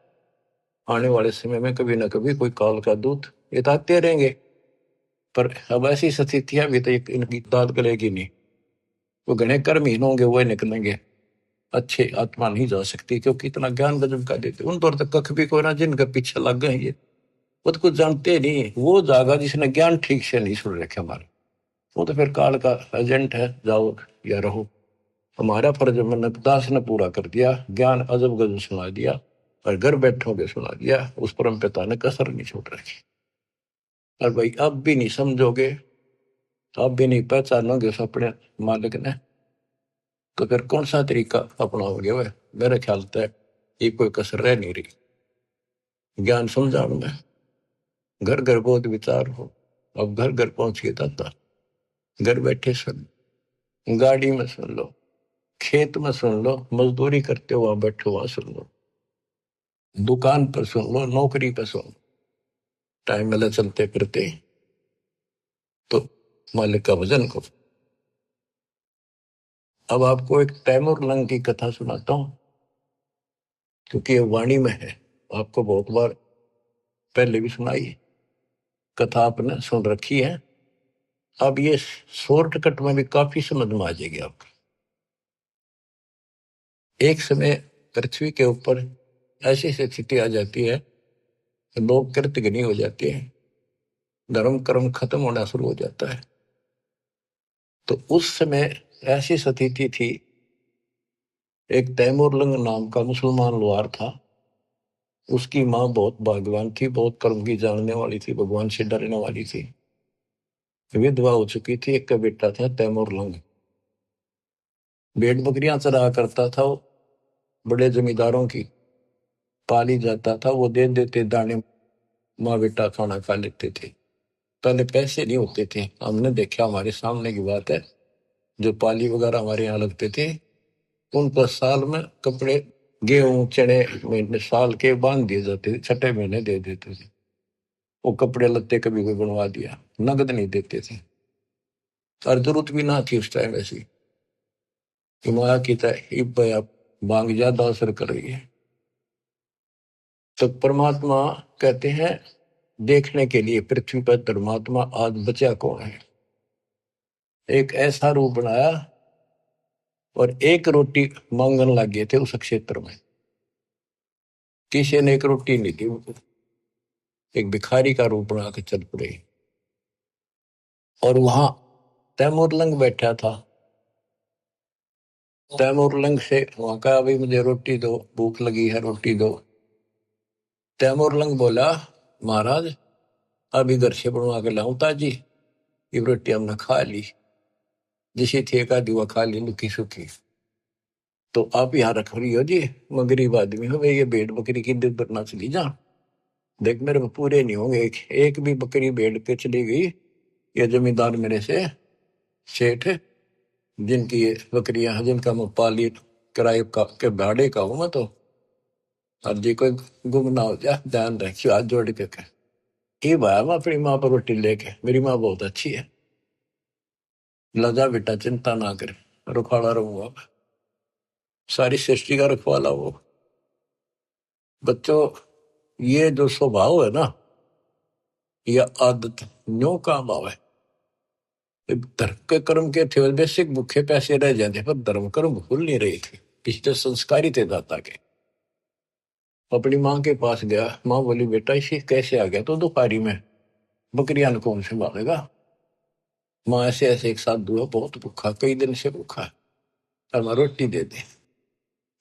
आने वाले समय में कभी ना कभी कोई काल का दूत बताते रहेंगे, पर अब ऐसी स्थितियां भी तो इनकी दाद गलेगी नहीं, वो घने कर्महीन होंगे, वो निकलेंगे, अच्छे आत्मा नहीं जा सकती, क्योंकि इतना ज्ञान गजब का देते उन पर तक कख भी कोई ना, जिनके पीछे लग गए ये वो तो कुछ जानते नहीं, वो जागा जिसने ज्ञान ठीक से नहीं सुन रखे हमारे, वो तो फिर काल का एजेंट है, जाओ या रहो। हमारा फर्ज मैंने दास ने पूरा कर दिया, ज्ञान अजब गजब सुना दिया, और घर बैठोगे सुना दिया, उस परम पिता ने कसर नहीं छोड़ रखी। और भाई अब भी नहीं समझोगे, अब भी नहीं पहचानोगे उस अपने मालिक ने, तो फिर कौन सा तरीका अपनाओगे वह। मेरे ख्याल तक ये कोई कसर रह नहीं रही ज्ञान समझाने में। घर घर बहुत विचार हो, अब घर घर पहुंच गया था, घर बैठे सुन, गाड़ी में सुन लो, खेत में सुन लो, मजदूरी करते हो वहां बैठो वहां सुन लो, दुकान पर सुन लो, नौकरी पर सुन लो, टाइम मिले चलते फिरते तो मालिक का भजन करो। अब आपको एक तैमूर लंग की कथा सुनाता हूं, क्योंकि ये वाणी में है, आपको बहुत बार पहले भी सुनाई है, कथा आपने सुन रखी है। अब ये शॉर्टकट में भी काफी समझ में आ जाएगी आपको। एक समय पृथ्वी के ऊपर ऐसी स्थिति आ जाती है, लोग कृतघ्नी हो जाते हैं, धर्म कर्म खत्म होना शुरू हो जाता है। तो उस समय ऐसी स्थिति थी, एक तैमूरलंग नाम का मुसलमान लोहार था, उसकी माँ बहुत भाग्यवान थी, बहुत कर्म की जानने वाली थी, भगवान से डरने वाली थी, विधवा हो चुकी थी, एक का बेटा था तैमूरलंग। भेड़ बकरियां चरा करता था वो, बड़े जमींदारों की पाली जाता था, वो दे देते दाने, माँ बेटा खाना खा लेते थे। पहले पैसे नहीं होते थे, हमने देखा, हमारे सामने की बात है, जो पाली वगैरह हमारे यहाँ लगते थे, उनको साल में कपड़े, गेहूं चने महीने साल के बांध दिए जाते थे, छठे महीने दे देते थे। वो कपड़े लत्ते कभी कोई बनवा दिया, नगद नहीं देते थे। और जरूरत भी ना थी उस टाइम ऐसी कि माया की आप मांग ज्यादा असर कर रही है। तो परमात्मा कहते हैं, देखने के लिए पृथ्वी पर धर्मात्मा आज बचा कौन है। एक ऐसा रूप बनाया और एक रोटी मांगने लग गए थे उस क्षेत्र में, किसी ने एक रोटी नहीं दी उनको, एक भिखारी का रूप बना के चल पड़े। और वहां तैमूरलंग बैठा था, तैमूरलंग से वहां का, अभी मुझे रोटी दो, भूख लगी है, रोटी दो। तैमूरलंग बोला, महाराज अभी घर से बनवा के लाऊं ताजी, ये रोटी हमने खा ली, जिसे थे का दिवा खा ली लुकी सुखी। तो आप यहाँ रख रही हो जी, मैं गरीब आदमी हूँ, ये भेड़ बकरी की दूध ना चली जा, देख मेरे पूरे नहीं होंगे, एक भी बकरी भेड़ पे चली गई, ये जमींदार मेरे से सेठ, जिनकी ये बकरियां हैं, जिनका मैं पाली किराए का के भाड़े का हूं मैं, तो और जी कोई गुम ना हो जाए, ध्यान रखियो, हाथ जोड़ के कह। ये भाया मैं अपनी माँ पर रोटी लेके, मेरी माँ बहुत अच्छी है, लजा बेटा चिंता ना कर, रुखाड़ा रहूंगा मैं, सारी सृष्टि का रखवाला वो। बच्चों, ये जो स्वभाव है ना, यह आदत न्यो काम आवे। धर्म के कर्म के थे बेसिक भूखे पैसे रह जाते, पर धर्म कर्म भूल नहीं रहे थे, पिछले संस्कारी थे दाता के। अपनी माँ के पास गया, माँ बोली बेटा इसे कैसे आ गया तो दोपहरी में, बकरियां कौन संभालेगा। माँ ऐसे ऐसे, एक साथ दुआ, बहुत भूखा, कई दिन से भूखा है, और माँ रोटी दे दे।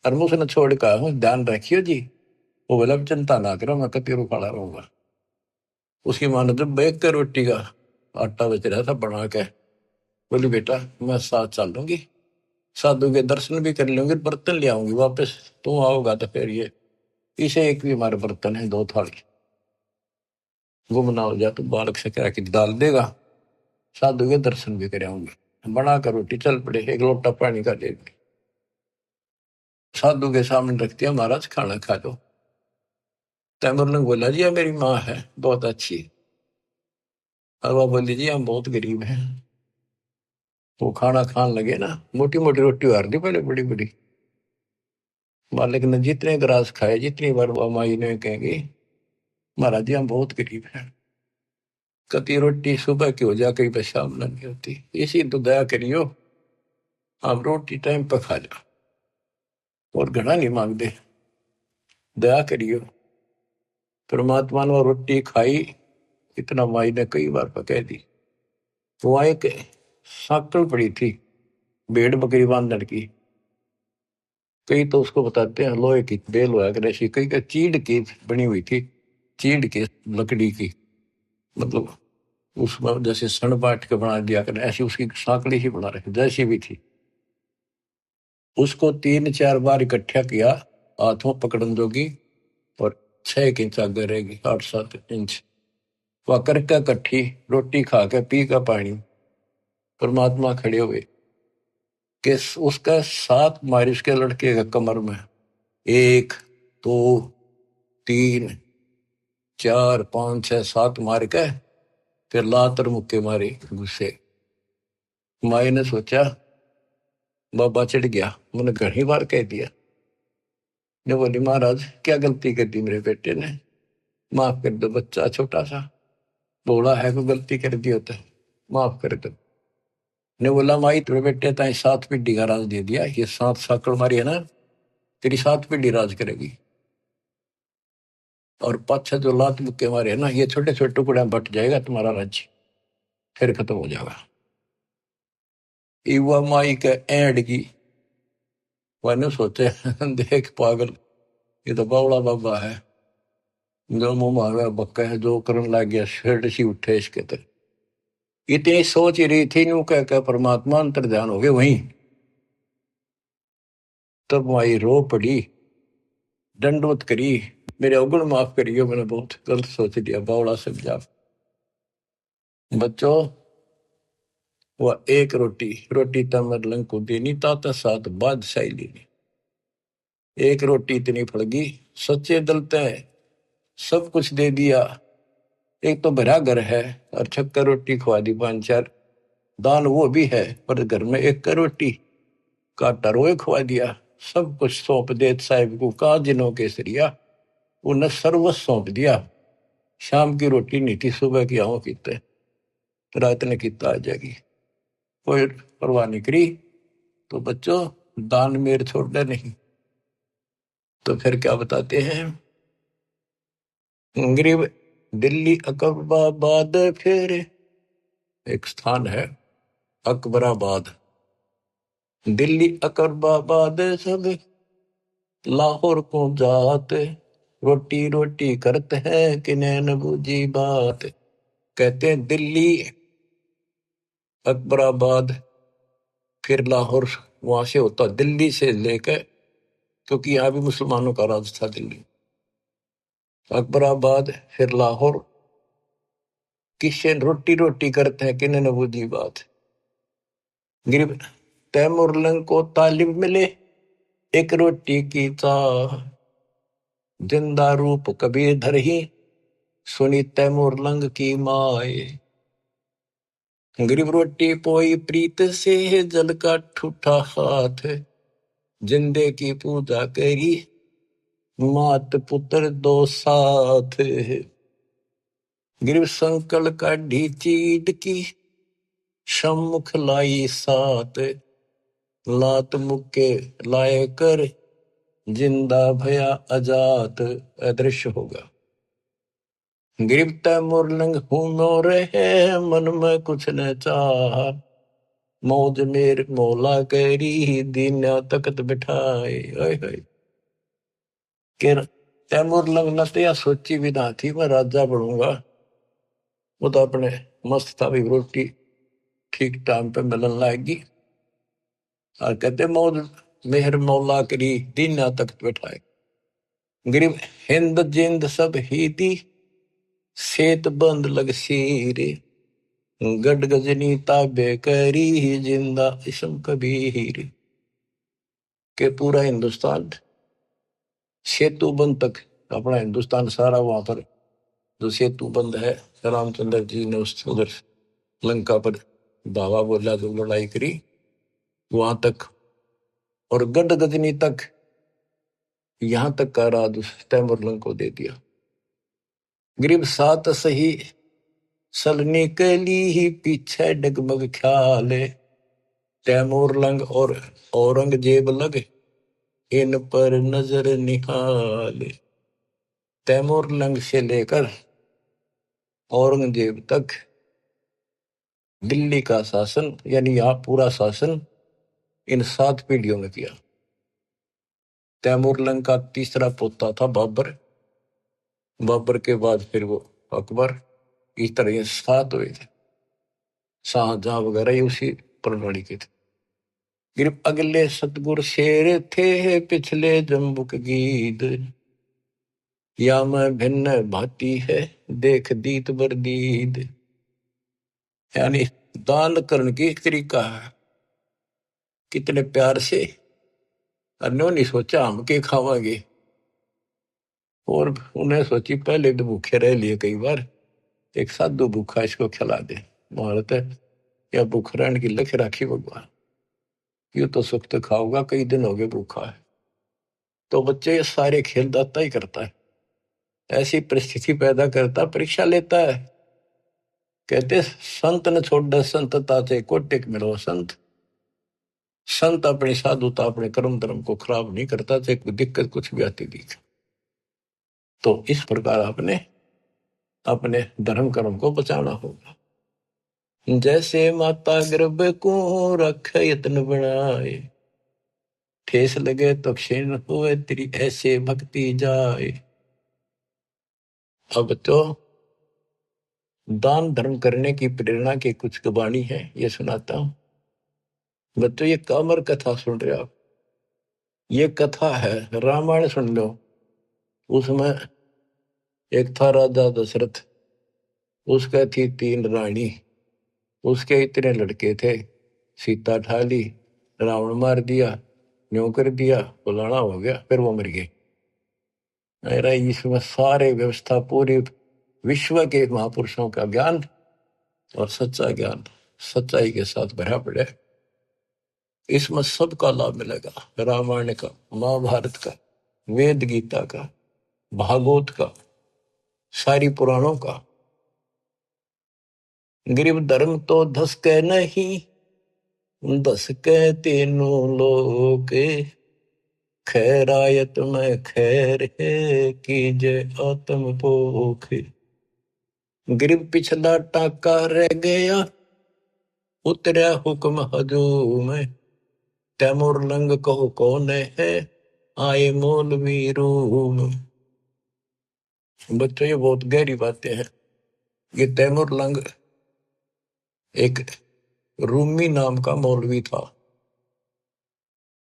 और मैं उसने छोड़ कर, ध्यान रखियो जी, वो बोला चिंता ना करो, मैं कति रुखाड़ा रहूंगा। उसकी माँ ने जब बैग के रोटी का आटा बच रहा था बना के, बोली बेटा मैं साथ चल लूंगी, साधु के दर्शन भी कर लूंगी, बर्तन ले आऊंगी वापस, तुम आओगा तो फिर ये इसे एक भी हमारे बर्तन है, दो थाली, गुम ना हो जाए तो बालक से कह के डाल देगा, साधु के दर्शन भी कर आऊंगी। बना कर रोटी चल पड़े, एक लोटा पानी का दे दी, साधु के सामने रख दिया, महाराज खाना खा दो। तैमूर ने बोला जी मेरी माँ है बहुत अच्छी, और वह बोली जी हम बहुत गरीब हैं। वो खाना खान लगे ना, मोटी मोटी रोटी उतार दी पहले, बड़ी बड़ी। मालिक ने जितने ग्रास खाए, जितनी बार माई ने कहेंगे महाराज जी हम बहुत गरीब हैं, कति रोटी सुबह की हो जा, कई पे शाम नहीं होती, इसी तो दया करियो, आप रोटी टाइम पर खा जाओ, और घना नहीं मांगते, दया करियो। परमात्मा ने रोटी खाई, इतना माई ने कई बार कह दी। वहां एक साकल पड़ी थी भेड़ बकरी बांधने की, कई तो उसको बताते हैं लोहे की बेल हुआ करे, ऐसी कई का चीड़ की बनी हुई थी, चीड़ की लकड़ी की, मतलब उसमें जैसे सण बांट के बना दिया करे, ऐसी उसकी साकड़ी ही बना रखी जैसी भी थी। उसको 3-4 बार इकट्ठा किया, हाथों पकड़न जोगी, और 6 इंच आगे रहेगी, 8-7 इंच, वह करके इकट्ठी रोटी खा के पी का पानी, परमात्मा खड़े हुए कि उसका 7 मारी उसके लड़के के कमर में, 1, 2, 3, 4, 5, 6, 7 मार के फिर लातर मुक्के मारे गुस्से। माई ने सोचा बाबा चढ़ गया, मैंने घनी बार कह दिया। ने बोली महाराज क्या गलती कर दी मेरे बेटे ने, माफ कर दो, बच्चा छोटा सा बोला है, कोई गलती कर दी होता है, माफ कर दो। ने बोला माई तेरे बेटे ताई 7 पीढ़ी का राज दे दिया, ये 7 साकड़ मारी है ना, तेरी 7 पीढ़ी राज करेगी। और पाछा जो लात मुक्के मारे ना, ये छोटे छोटे टुकड़े में बट जाएगा तुम्हारा राज्य, फिर खत्म हो जाएगा। युवा माई के एंड की मैंने सोचे देख पागल, ये तो बावड़ा बाबा है, जो मुंह मांगा बक्का है, जो करने लग गया शर्ट सी उठे इसके तर। इतनी सोच ही रही थी यूं कह परमात्मा अंतर ध्यान हो गए वहीं। तब माई रो पड़ी, दंडवत करी, मेरे अवगुण माफ करियो, मैंने बहुत गलत सोच लिया, बावड़ा समझा। बच्चों, वह एक रोटी रोटी तमर लंग को देनी ताता साथ बादशाही लेनी। एक रोटी इतनी फड़गी, सच्चे दिल तय सब कुछ दे दिया। एक तो भरा घर है और छक्कर रोटी खवा दी 5-4, दान वो भी है, पर घर में एक रोटी का टरोए खवा दिया। सब कुछ सौंप दे साहिब को, का जिनों केसरिया, उन्हें सर्वस्व सौंप दिया। शाम की रोटी नहीं थी, सुबह की आओ कीते, रात ने किता आ जाएगी, कोई परवाह नहीं करी। तो बच्चों, दान मेर छोड़ना नहीं। तो फिर क्या बताते हैं, गरीब दिल्ली अकबराबाद, फिर एक स्थान है अकबराबाद, दिल्ली अकबराबाद सब लाहौर को जात, रोटी रोटी करते हैं कि नैन बूझी बात। कहते हैं दिल्ली अकबराबाद फिर लाहौर, वहां से होता दिल्ली से लेकर, क्योंकि यहाँ भी मुसलमानों का राज था दिल्ली। अकबराबाद फिर लाहौर, किससे रोटी रोटी करते हैं कि नैन बूझी बात। गरीब तैमुरलंग को तालिब मिले एक रोटी की चाह, जिंदा रूप कबीर धर ही सुनी तैमुरलंग की माए। गरीब रोटी पोई प्रीत से जल का ठूठा हाथ, जिंदे की पूजा करी मात पुत्र दो साथ। गरीब संकल का ढीचीड की सम्मुख लाई सात, लात मुक्के लाए कर जिंदा भया अजात, अदृश्य होगा। गरीब तैमुरलंग हूं मोरे है, मन में कुछ न चाहा, मौज मेर मौला करी दीना तकत बिठाए। तैमुरलंग न तो यह सोची भी ना थी मैं राजा बनूंगा, वो तो अपने मस्त था भी, रोटी ठीक टाइम पे मिलन लाएगी। और कहते मौज मेहर मौला करी दीना तकत बिठाए। गरीब हिंद जिंद सब ही दी, सेत बंद लग सीरे, गड गजनी ताबे करी जिंदा इसम कबीर। के पूरा हिंदुस्तान सेतु बंद तक, अपना हिंदुस्तान सारा वहां पर जो सेतु बंद है, रामचंद्र जी ने उस उधर लंका पर धावा बोला, जो लड़ाई करी वहां तक, और गड गजनी तक, यहां तक का राज तैमुरलंग को दे दिया। गरीब सात सही सलनी के लिए पीछे डगमग ख्याल, तैमुरलंग और औरंगजेब लग इन पर नजर निहाल। तैमुरलंग से लेकर औरंगजेब तक दिल्ली का शासन, यानी यहाँ पूरा शासन इन 7 पीढ़ियों में किया। तैमुरलंग का तीसरा पोता था बाबर, बाबर के बाद फिर वो अकबर, इस तरह ये 7 हुए थे। शाहजहां वगैरह ये उसी प्रणाली के थे। फिर अगले सतगुर शेर थे पिछले जम्बुक गीद, या मैं भिन्न भाती है देख दीत बरदीद। यानी दान करने की एक तरीका है, कितने प्यार से, अन्यों नहीं सोचा हम के खावांगे, और उन्हें सोची पहले तो भूखे रह लिए कई बार, एक साधु भूखा इसको खिला दे, महारत है या भूख रहने की लख राखी भगवान, यू तो सुख तो खाऊंगा, कई दिन हो गए भूखा है। तो बच्चे ये सारे खेल दाता ही करता है, ऐसी परिस्थिति पैदा करता, परीक्षा लेता है। कहते संत न छोड़ संतता से कोटिक मिलो संत, संत अपनी साधुता अपने कर्म धर्म को खराब नहीं करता, चाहे कोई दिक्कत कुछ भी आती दिखे। तो इस प्रकार आपने अपने धर्म कर्म को बचाना होगा। जैसे माता गर्भ को रख यत्न बनाए, ठेस लगे तो क्षीण हुए तेरी ऐसे भक्ति जाए। अब तो दान धर्म करने की प्रेरणा की कुछ वाणी है, ये सुनाता हूं। बच्चों ये कामर कथा सुन रहे हो आप, ये कथा है रामायण सुन लो। उसमें एक था राजा दशरथ, उसका थी 3 रानी, उसके इतने लड़के थे, सीता ठाली, रावण मार दिया, न्यों कर दिया, फलाना हो गया, फिर वो मर गए। मेरा इसमें सारे व्यवस्था पूरी विश्व के महापुरुषों का ज्ञान और सच्चा ज्ञान सच्चाई के साथ भरा पड़े। इसमें सबका लाभ मिलेगा, रामायण का, महाभारत का, वेद गीता का, भागवत का, सारी पुराणों का। गरीब धर्म तो धस के नहीं, धस के तीनों लोग, खैरायत में खैर है कीजे आत्म पोख। गरीब पिछला टाका रह गया, उतरा हुक्म हजूम, तैमूर लंग कहो कौन है, आए मौलवी रूम। बच्चों ये बहुत गहरी बातें हैं। ये तैमूर लंग एक रूमी नाम का मौलवी था,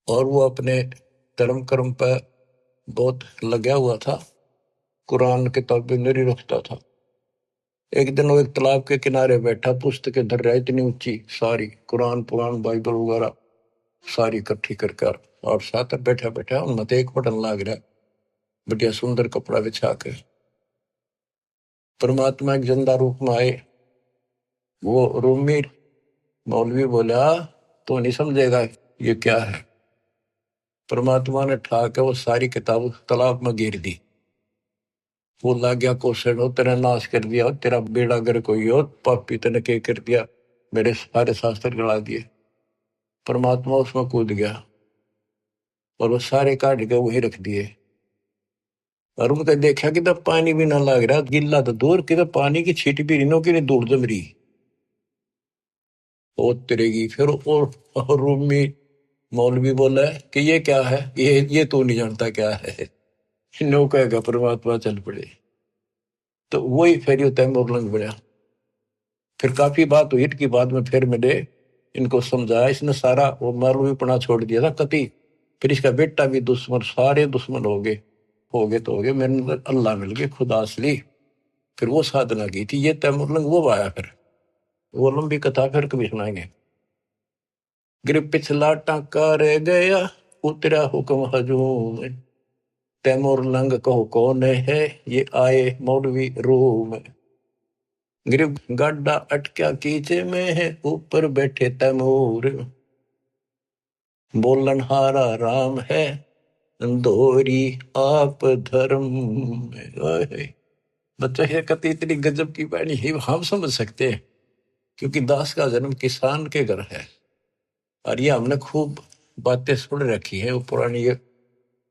और वो अपने धर्म कर्म पर बहुत लगा हुआ था, कुरान किताबें नहीं रखता था। एक दिन वो एक तालाब के किनारे बैठा, पुस्तकें धर रहा, इतनी ऊंची सारी, कुरान पुराण बाइबल वगैरह सारी इकट्ठी करके, और साथ बैठा बैठा उनमें एक बटन लाग रहा, बढ़िया सुंदर कपड़ा बिछा के। परमात्मा एक जिंदा रूप में आए। वो रूमी मौलवी बोला, तो नहीं समझेगा ये क्या है। परमात्मा ने ठाके वो सारी किताब तालाब में गिर दी। वो लग गया क्वेश्चन, हो तेरा नाश कर दिया, हो तेरा बेड़ा गर कोई हो, पापी तने के कर दिया, मेरे सारे शास्त्र गला दिए। परमात्मा उसमें कूद गया और वो सारे काट के वही रख दिए। और उनका देखा कि तब पानी भी ना लग रहा, गिल्ला तो दूर की, पानी की छीट भी नहीं, कि दूर जम रही वो तिरेगी। फिर और रूम में मौलवी बोला है कि ये क्या है, ये तो नहीं जानता क्या है। नो कहेगा परमात्मा चल पड़े। तो वही फिर ये तैमूर लंग बना। फिर काफी बात हुई कि बाद में फिर मैंने इनको समझाया, इसने सारा वो मौलवी पना छोड़ दिया था कति। फिर इसका बेटा भी दुश्मन, सारे दुश्मन हो गए तो हो गए, मेरे अंदर अल्लाह मिल गए, खुदा असली। फिर वो साधना की थी, ये तैमूर लंग वो आया। फिर वो लंबी कथा फिर कभी सुनाएंगे। गिर पिछला टाका रह गया, उतरा हुक्म हजूम, तैमूर लंग कहो कौन है, ये आए मौलवी रूम। गिर गाडा अटक्या कीचे में है, ऊपर बैठे तैमूर, बोलन हारा राम है, दोहरी आप धर्म। बच्चों ये कति इतनी गजब की बाणी है, हम समझ सकते हैं, क्योंकि दास का जन्म किसान के घर है। और ये हमने खूब बातें सुन रखी है, वो पुरानी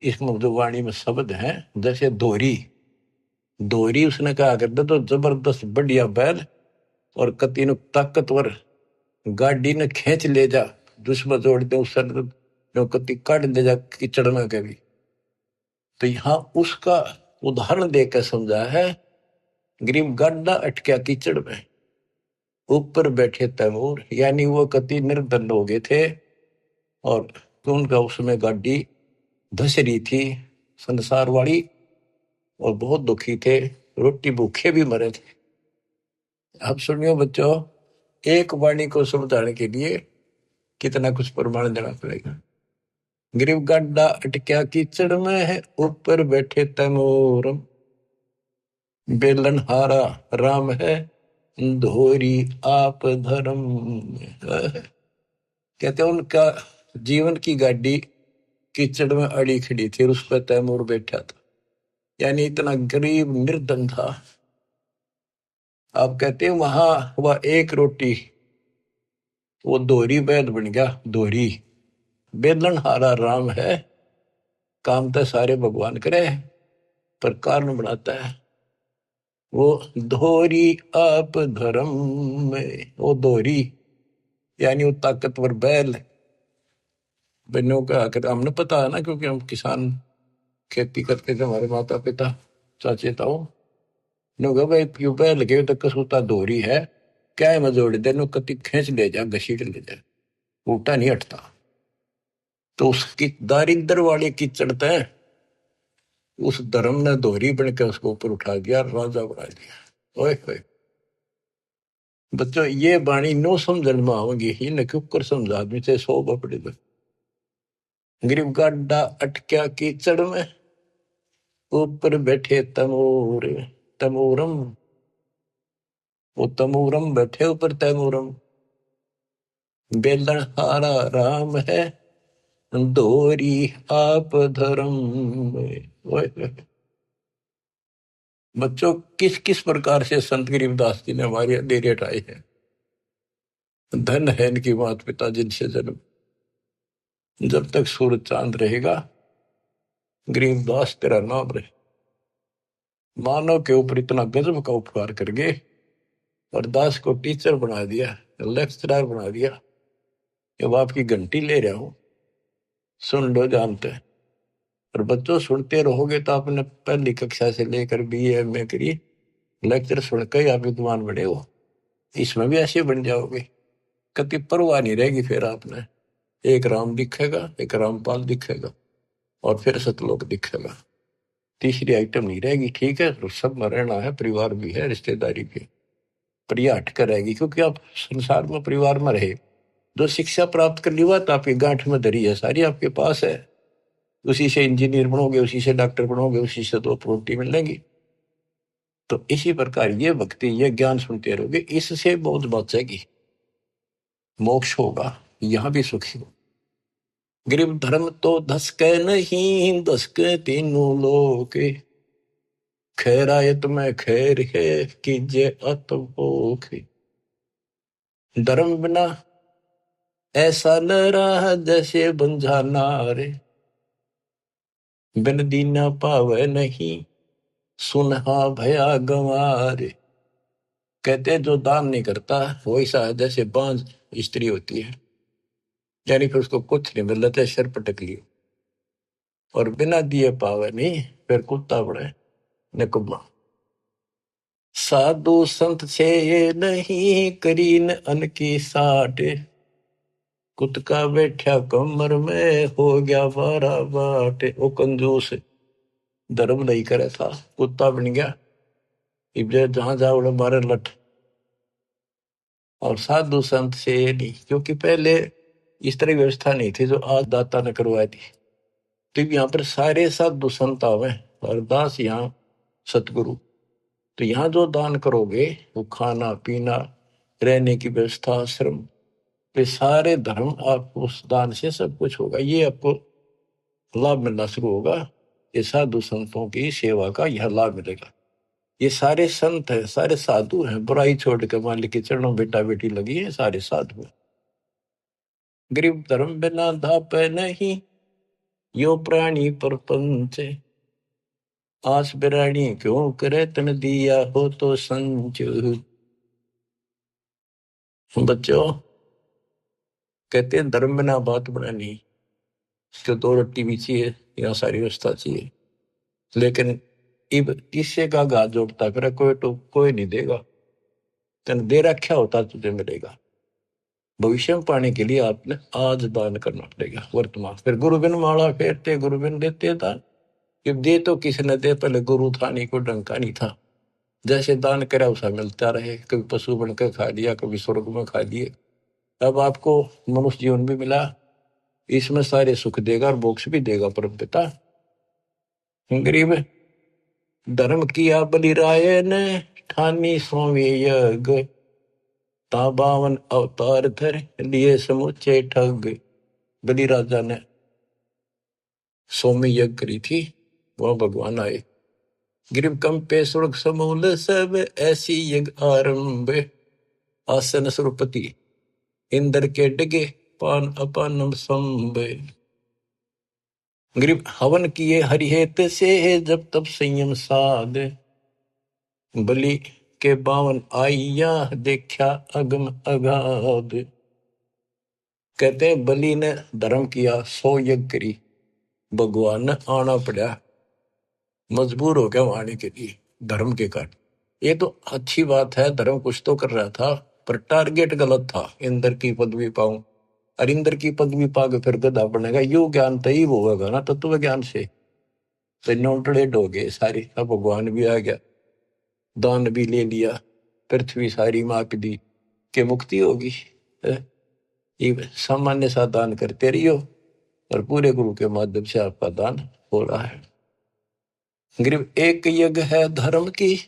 इसमें जो वाणी में शब्द है, जैसे दोहरी उसने कहा करते तो जबरदस्त बढ़िया बैल, और कति न ताकतवर गाड़ी ने खींच ले जा, दुश्मन जोड़ दे उस कति काट ले जा कीचड़ में कभी। तो यहाँ उसका उदाहरण देकर समझा है, गरीब गाड्डा अटक्या कीचड़ में, ऊपर बैठे तैमूर, यानी वो कति निर्धन हो गए थे, और तो उनका उसमें गाड़ी धस रही थी संसार वाली, और बहुत दुखी थे, रोटी भूखे भी मरे थे। अब सुनियो बच्चों, एक वाणी को समझाने के लिए कितना कुछ प्रमाण देना पड़ेगा। गरीब गड्ढा अटक्या कीचड़ में है, ऊपर बैठे तैमूर, बेलन हारा राम है, धोरी आप धर्म। कहते उनका जीवन की गाड़ी कीचड़ में अड़ी खड़ी थी, उस पर तैमूर बैठा था, यानी इतना गरीब निर्धन था। आप कहते हैं वहां वह एक रोटी, वो दोहरी बैद बन गया। दोहरी बेलन हारा राम है, काम तो सारे भगवान करे, पर कारण बनाता है वो धोरी आप धर्म में। वो धोरी यानी वो ताकतवर बैल बनो का आकर हमने पता है ना, क्योंकि हम किसान खेती करते थे, हमारे माता पिता चाचे ताऊ नो भाई क्यों बैल लगे तो कसूता धोरी है क्या है मजोड़ दे नो कति खींच ले जा घसीट ले जा, उल्टा नहीं हटता। तो उसकी दारिद्र वाले की चढ़ता है, उस धर्म ने दोहरी बन के उसको ऊपर उठा दिया, राजा बना दिया। ओए होए बच्चों, ये बाणी नो समझन में आओगी ही न क्यों कर समझा आदमी से 100 बपड़े दो। गरीब गाड्डा अटक्या कीचड़ में, ऊपर बैठे तमोर तमोरम। वो तमोरम बैठे ऊपर तमोरम, बेलन हारा राम है, दोरी आप धर्म में। ओए होए बच्चों, किस किस प्रकार से संत गरीबदास जी ने हमारी अंधेरी हटाई है। धन है इनकी माता पिता जिनसे जन्म, जब तक सूरज चांद रहेगा गरीबदास तेरा नाम रहे। मानव के ऊपर इतना गजब का उपकार कर गए और दास को टीचर बना दिया, लेक्चरर बना दिया कि अब आपकी घंटी ले रहा हूं, सुन लो जानते हैं। और बच्चों सुनते रहोगे तो आपने पहली कक्षा से लेकर BA MA करी, लेक्चर सुनकर ही आप विद्वान बने हो, इसमें भी ऐसे बन जाओगे। कति परवाह नहीं रहेगी फिर आपने। एक राम दिखेगा, एक रामपाल दिखेगा और फिर सतलोक दिखेगा, तीसरी आइटम नहीं रहेगी। ठीक है, तो सब में रहना है, परिवार भी है, रिश्तेदारी भी है, पर यह हटकर रहेगी क्योंकि आप संसार में परिवार में रहे। जो शिक्षा प्राप्त कर ली बात आपकी गांठ में धरी है, सारी आपके पास है। उसी से इंजीनियर बनोगे, उसी से डॉक्टर बनोगे, उसी से तो प्रॉपर्टी मिलेगी। तो इसी प्रकार ये भक्ति, ये ज्ञान सुनते रहोगे, इससे बहुत बचेगी, मोक्ष होगा, यहां भी सुखी हो। गरीब धर्म तो धसके नहीं, धसके तीनों लोग, खैरायत में खैर है, कीजिए अतभोग। धर्म बिना ऐसा न रहा जैसे बंझा नारे, बिन दीना पावे नहीं, सुनहा भया गंवारे। कहते हैं जो दान नहीं करता वो ऐसा है जैसे बांझ स्त्री होती है, यानी फिर उसको कुछ नहीं मिल रहा, सिर पटक लियो। और बिना दिए पावे नहीं, फिर कुत्ता बड़े निकम्मा। साधु संत से नहीं, करीन अन की साठ, कुत का बैठा कमर में, हो गया 12 बाट। वो कंजूस धर्म नहीं करे था, कुत्ता बन गया, इब्जे जहां जाओ मारे लठ। और साधु संत से नहीं, क्योंकि पहले इस तरह की व्यवस्था नहीं थी जो आज दाता ने करवाई थी। तो यहाँ पर सारे साधु संत आवे और दास यहाँ सतगुरु। तो यहाँ जो दान करोगे वो खाना पीना, रहने की व्यवस्था, आश्रम, ये सारे धर्म आप उस दान से सब कुछ होगा। ये आपको लाभ मिलना शुरू होगा, ये साधु संतों की सेवा का यह लाभ मिलेगा। ये सारे संत है, सारे साधु हैं, बुराई छोड़ के मालिक के चरणों बेटा बेटी लगी है, सारे साधु हैं। गरीब धर्म बिना धाप नहीं, यो प्राणी परपंच, आस बिरानी क्यों करे तन दिया हो तो संच। बच्चों कहते हैं धर्म बिना बात बनानी, इसको 2 रोटी भी चाहिए, यहाँ सारी व्यवस्था चाहिए, लेकिन इब किससे का घात जोड़ता फिर कोई तो कोई नहीं देगा, तेन दे रखा होता तुझे मिलेगा। भविष्य में पाने के लिए आपने आज दान करना पड़ेगा वर्तमान। फिर गुरु बिन माला फेरते, गुरु बिन देते दान। जब दे तो किसी ने दे, पहले गुरु था नहीं, कोई डंका नहीं था, जैसे दान करा उसा मिलता रहे। कभी पशु बनकर खा लिया, कभी स्वर्ग में खा लिए, अब आपको मनुष्य जीवन भी मिला, इसमें सारे सुख देगा और मोक्ष भी देगा परम पिता। गरीब धर्म किया बलिराय ने, ठानी स्वामी यज्ञ, ता 52 अवतार धर लिए समुचे ठग। बलि राजा ने सोमी यज्ञ करी थी, वह भगवान आए। गिरिव कंपे स्वर्ग समूल सब, ऐसी यज्ञ आरंभ, आसन सुरपति इंद्र के डिगे, पान अपानम संभ। गरीब हवन किए हरिहेत से जब तब संयम साध, बलि के बावन आइया देखा अगम अगाध। कहते हैं बलि ने धर्म किया 100 यज्ञ करी, भगवान ने आना पड़ा, मजबूर हो गया वहां आने के लिए धर्म के कारण। ये तो अच्छी बात है, धर्म कुछ तो कर रहा था, पर टारगेट गलत था। इंद्र की पदवी पाऊं, और इंद्र की पदवी पाके फिर गधा बनेगा, यो ज्ञान तय होगा ना तत्व ज्ञान से। तो नोटड़े हो गए सारी, अब भगवान भी आ गया, दान भी ले लिया, पृथ्वी सारी माप दी के मुक्ति होगी। ये सामान्य सा दान करते रहियो, और पूरे गुरु के माध्यम से आपका दान हो रहा है। गरीब एक यज्ञ है धर्म की,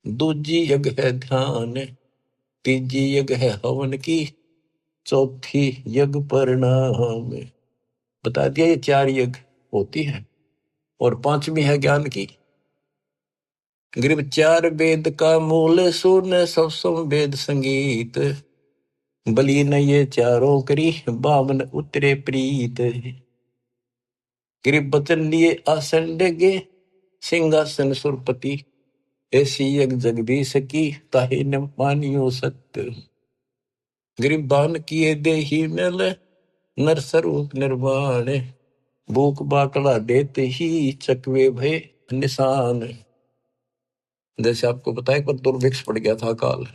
दूजी यज्ञ है ध्यान, तीजी यज्ञ है हवन की, चौथी यज्ञ परिणाम। बता दिया ये 4 यज्ञ होती है, और 5वीं है ज्ञान की। गरीब 4 वेद का मूल सुन सब वेद संगीत, बलि न ये चारों करी बामन उतरे प्रीत। गरीब बचन लिए आसन डेगे सिंहासन सुरपति, ऐसी यज्ञ जगदीश की ताहि न मानियो सत्य। गरीब दान किए देही मिल नर स्वरूप निर्वाण, भूख बाकड़ा देते ही चकवे भय निशान। जैसे आपको बताया पर दुर्भिक्ष पड़ गया था काल,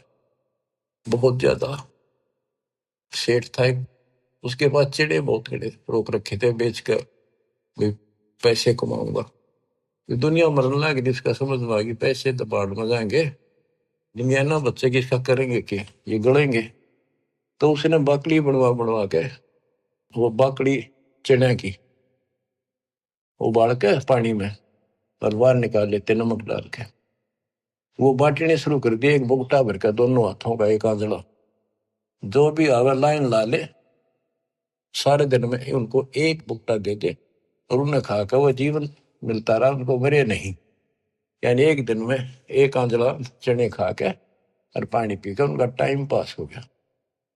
बहुत ज्यादा। सेठ था एक, उसके पास चिड़े बहुत खड़े रोक रखे थे बेच कर, भाई पैसे कमाऊंगा। दुनिया मरने लगी, इसका समझ में आ गई पैसे तो बाढ़ में जाएंगे, दुनिया ना बच्चे किसका करेंगे कि ये गड़ेंगे। तो उसने बाकड़ी बनवा बनवा के, वो बाकड़ी चने की उबाल के पानी में और बाहर निकाल लेते नमक डाल के, वो बांटने शुरू कर दिए एक बुगटा भर के, दोनों हाथों का एक आंजला, जो भी आवे लाइन ला ले, सारे दिन में उनको एक बुगटा दे दे, और उन्हें खा कर वो जीवन मिलता रहा, उनको मरे नहीं। यानी एक दिन में एक आंजला चने खा के और पानी पीकर उनका टाइम पास हो गया।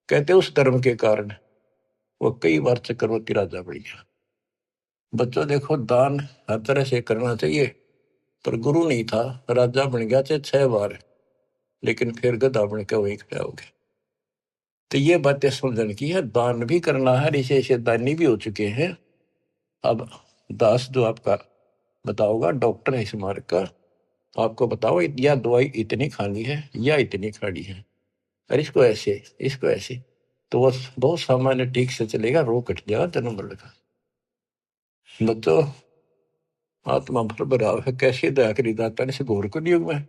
कहते उस धर्म के कारण वो कई बार चक्रवर्ती राजा बन गया। बच्चों देखो, दान हर तरह से करना चाहिए, पर गुरु नहीं था, राजा बन गया चाहे 6 बार, लेकिन फिर गधा बन के वहीं खड़े हो गए। तो ये बातें समझने की है, दान भी करना है, ऐसे ऐसे दानी भी हो चुके हैं। अब दास जो आपका बताओगा, डॉक्टर है इस मार्ग का, आपको बताओ या दवाई इतनी खानी है या इतनी खानी है, और इसको ऐसे, तो बस बहुत सामान्य ठीक से चलेगा, रोग कट जाएगा जन्म मरण का। बच्चों, आत्मा भर भराव है, कैसे दया करी दाता ने, से घोर को युग में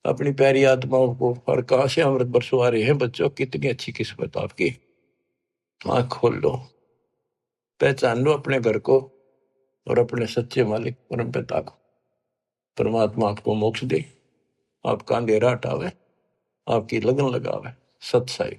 अपनी प्यारी आत्माओं को, और कहां से अमृत बरसवा रहे हैं। बच्चों, कितनी अच्छी किस्मत आपकी। आंख खोल लो, पहचान लो अपने घर को और अपने सच्चे मालिक परम पिता को। परमात्मा आपको मोक्ष दे, आपका अंधेरा हटावे, आपकी लगन लगावे। सत साई।